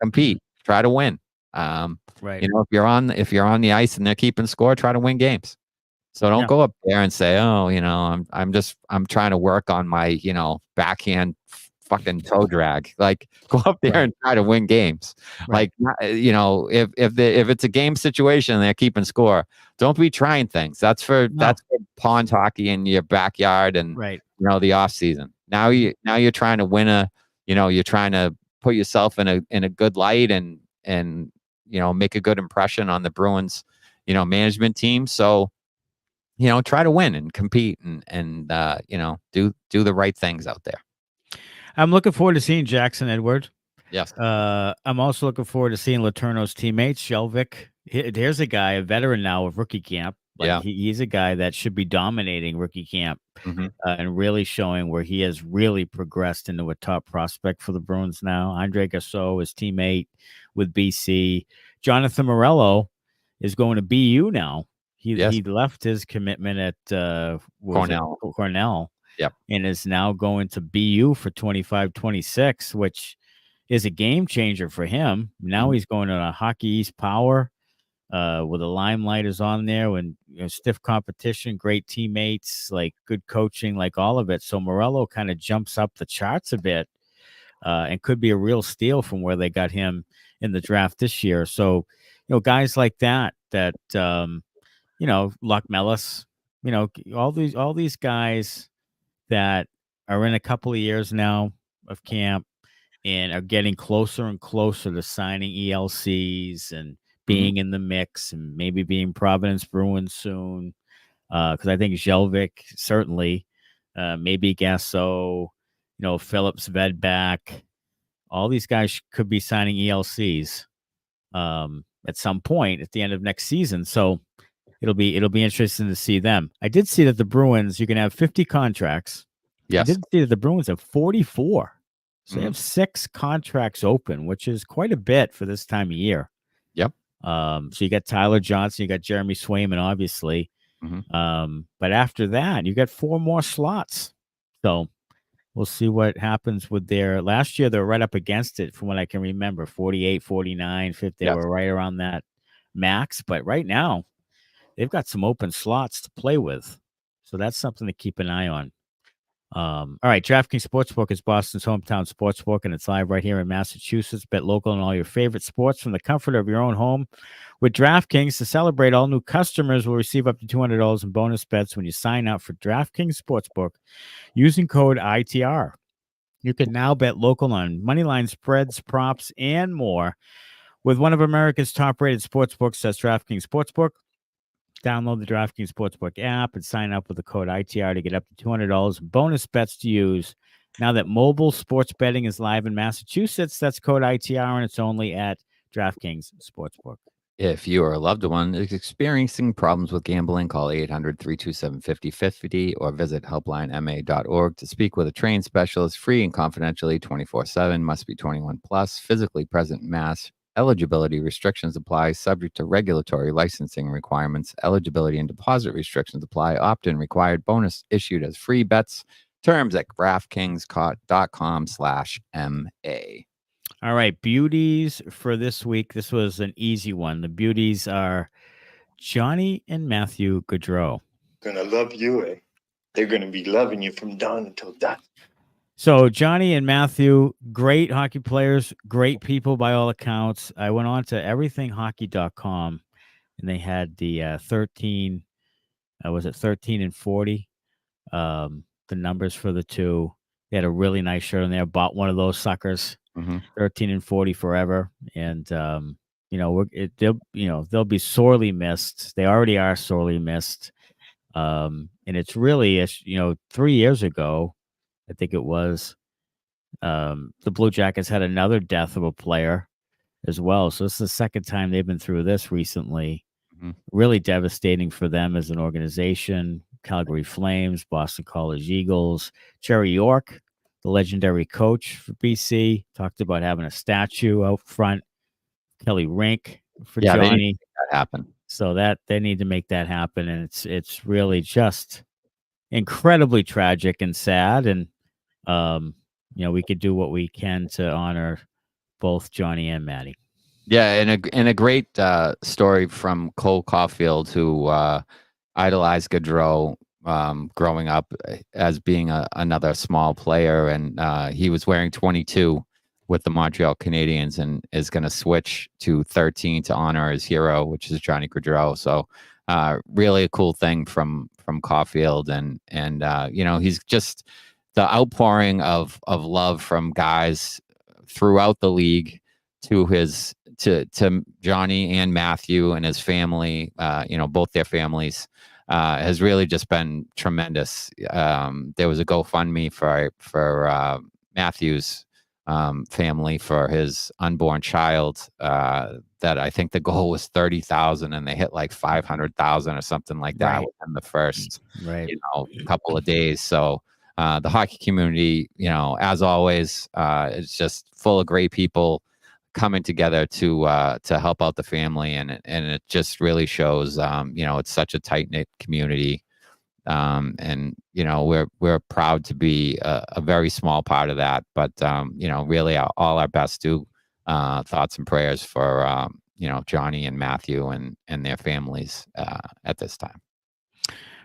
compete, try to win. Right. If you're on the ice and they're keeping score, try to win games. So don't go up there and say, oh, I'm trying to work on my, backhand fucking toe drag. Like, go up there and try to win games. Right. Like, if it's a game situation and they're keeping score, don't be trying things. That's for pond hockey in your backyard and Right. the off season. Now you're trying to win you're trying to put yourself in a good light and make a good impression on the Bruins management team. So try to win and compete and do the right things out there. I'm looking forward to seeing Jackson Edward. Yes. I'm also looking forward to seeing Letourneau's teammate, Shelvick. Here's a guy, a veteran now of rookie camp. He's a guy that should be dominating rookie camp and really showing where he has really progressed into a top prospect for the Bruins now. Andre Gaudreau, his teammate with BC. Jonathan Morello is going to BU now. He left his commitment at Cornell. Yep. And is now going to BU for 25-26, which is a game changer for him. Now he's going to a Hockey East Power where the limelight is on there and stiff competition, great teammates, like good coaching, like all of it. So Morello kind of jumps up the charts a bit and could be a real steal from where they got him in the draft this year. So, guys like that, Luck Mellis, all these guys that are in a couple of years now of camp and are getting closer and closer to signing ELCs and being in the mix and maybe being Providence Bruins soon. Because I think Shelvick, certainly, maybe Gaudreau, Phillips, Vedback, all these guys could be signing ELCs at some point at the end of next season. So it'll be interesting to see them. I did see that the Bruins, you can have 50 contracts. Yes. I did see that the Bruins have 44. So they have 6 contracts open, which is quite a bit for this time of year. Yep. So you got Tyler Johnson, you got Jeremy Swayman, obviously. But after that, you got 4 more slots. So we'll see what happens with their last year. They're right up against it from what I can remember, 48, 49, 50. They were right around that max. But right now, they've got some open slots to play with. So that's something to keep an eye on. All right, DraftKings Sportsbook is Boston's hometown sportsbook, and it's live right here in Massachusetts. Bet local on all your favorite sports from the comfort of your own home. With DraftKings, to celebrate, all new customers will receive up to $200 in bonus bets when you sign up for DraftKings Sportsbook using code ITR. You can now bet local on moneyline spreads, props, and more with one of America's top-rated sportsbooks. That's DraftKings Sportsbook. Download the DraftKings Sportsbook app and sign up with the code ITR to get up to $200 in bonus bets to use. Now that mobile sports betting is live in Massachusetts, that's code ITR, and it's only at DraftKings Sportsbook. If you or a loved one is experiencing problems with gambling, call 800-327-5050 or visit helplinema.org to speak with a trained specialist, free and confidentially, 24/7. Must be 21 plus, physically present in Mass. Eligibility restrictions apply, subject to regulatory licensing requirements. Eligibility and deposit restrictions apply. Opt-in required. Bonus issued as free bets. Terms at DraftKings.com/MA. All right, beauties for this week. This was an easy one. The beauties are Johnny and Matthew Gaudreau. Gonna love you, eh? They're gonna be loving you from dawn until dusk. So Johnny and Matthew, great hockey players, great people by all accounts. I went on to everythinghockey.com and they had the 13, was it 13 and 40? The numbers for the two. They had a really nice shirt on there. Bought one of those suckers, 13 and 40 forever. And, they'll be sorely missed. They already are sorely missed. And it's really, 3 years ago, I think it was, the Blue Jackets had another death of a player as well. So this is the second time they've been through this recently. Really devastating for them as an organization. Calgary Flames, Boston College Eagles, Jerry York, the legendary coach for BC, talked about having a statue out front. Kelly Rink for Johnny. They need to make that happen. So that they need to make that happen. And it's really just incredibly tragic and sad. And we could do what we can to honor both Johnny and Maddie. Yeah, and a great story from Cole Caulfield, who idolized Gaudreau growing up as being another small player, and he was wearing 22 with the Montreal Canadiens and is going to switch to 13 to honor his hero, which is Johnny Gaudreau. So really a cool thing from Caulfield, and he's just the outpouring of love from guys throughout the league to Johnny and Matthew and his family, both their families, has really just been tremendous. There was a GoFundMe for Matthew's family for his unborn child, that I think the goal was 30,000 and they hit like 500,000 or something like that within the first couple of days. So the hockey community, as always, is just full of great people coming together to help out the family, and it just really shows it's such a tight-knit community. And we're proud to be a very small part of that, but really all our best thoughts and prayers for Johnny and Matthew and their families at this time.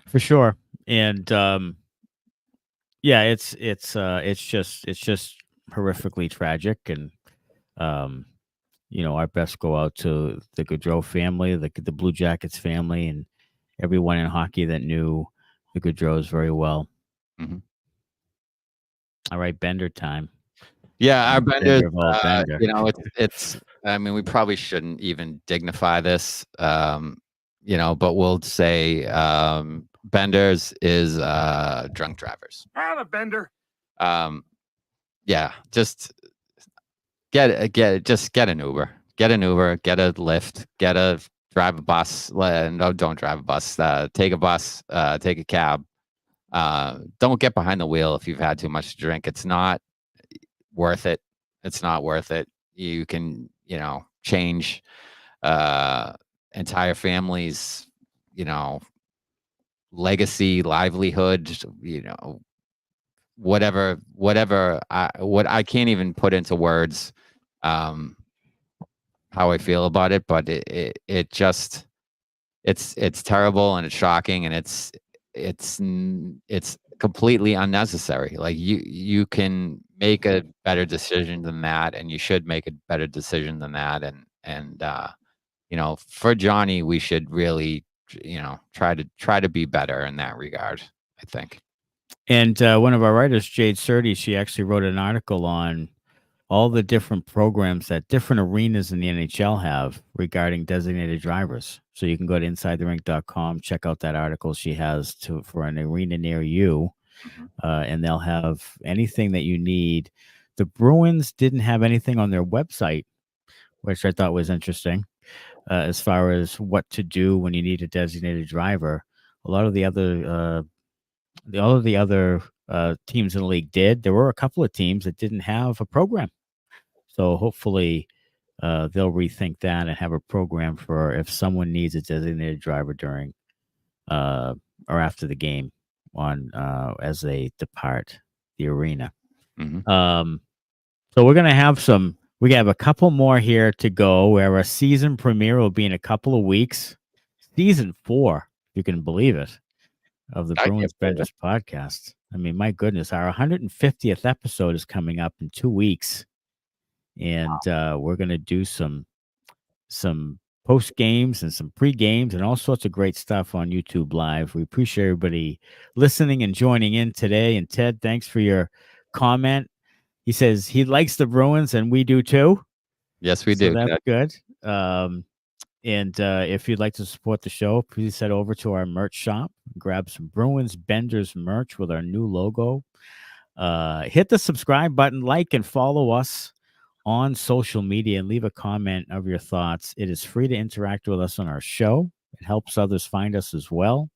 For sure. And it's just horrifically tragic, and our best go out to the Gaudreau family, the Blue Jackets family, and everyone in hockey that knew the Gaudreaus very well. Mm-hmm. All right, Bender time. Yeah, our Benders, Bender. it's. I mean, we probably shouldn't even dignify this, but we'll say Benders is drunk drivers. I'm a Bender. Yeah, just get an Uber, get a Lyft, drive a bus. No, don't drive a bus. Take a bus. Take a cab. Don't get behind the wheel if you've had too much to drink. It's not worth it. It's not worth it. You can, change entire families, legacy, livelihood, whatever. I can't even put into words how I feel about it, but it just it's terrible, and it's shocking, and it's completely unnecessary. Like you can make a better decision than that, and you should make a better decision than that. And for Johnny, we should really, try to be better in that regard, I think. And one of our writers, Jade Surdy, she actually wrote an article on all the different programs that different arenas in the NHL have regarding designated drivers. So you can go to InsideTheRink.com, check out that article she has for an arena near you, and they'll have anything that you need. The Bruins didn't have anything on their website, which I thought was interesting, as far as what to do when you need a designated driver. A lot of the other teams in the league did. There were a couple of teams that didn't have a program. So hopefully they'll rethink that and have a program for if someone needs a designated driver during or after the game as they depart the arena. Mm-hmm. So we're going to have we have a couple more here to go, where our season premiere will be in a couple of weeks. Season 4, if you can believe it, of the Bruins Benders podcast. I mean, my goodness, our 150th episode is coming up in 2 weeks. And we're going to do some post games and some pre games and all sorts of great stuff on YouTube Live. We appreciate everybody listening and joining in today. And Ted, thanks for your comment. He says he likes the Bruins, and we do too. Yes, we do. That's good. And if you'd like to support the show, please head over to our merch shop, grab some Bruins Benders merch with our new logo. Hit the subscribe button, like and follow us on social media, and leave a comment of your thoughts. It is free to interact with us on our show. It helps others find us as well.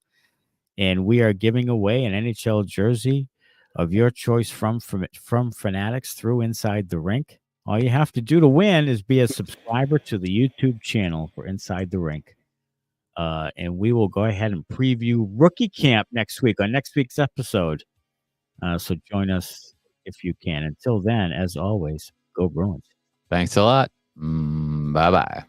And we are giving away an NHL jersey of your choice from Fanatics through Inside the Rink. All you have to do to win is be a subscriber to the YouTube channel for Inside the Rink. And we will go ahead and preview rookie camp next week on next week's episode. So join us if you can. Until then, as always, go Bruins. Thanks a lot. Bye-bye.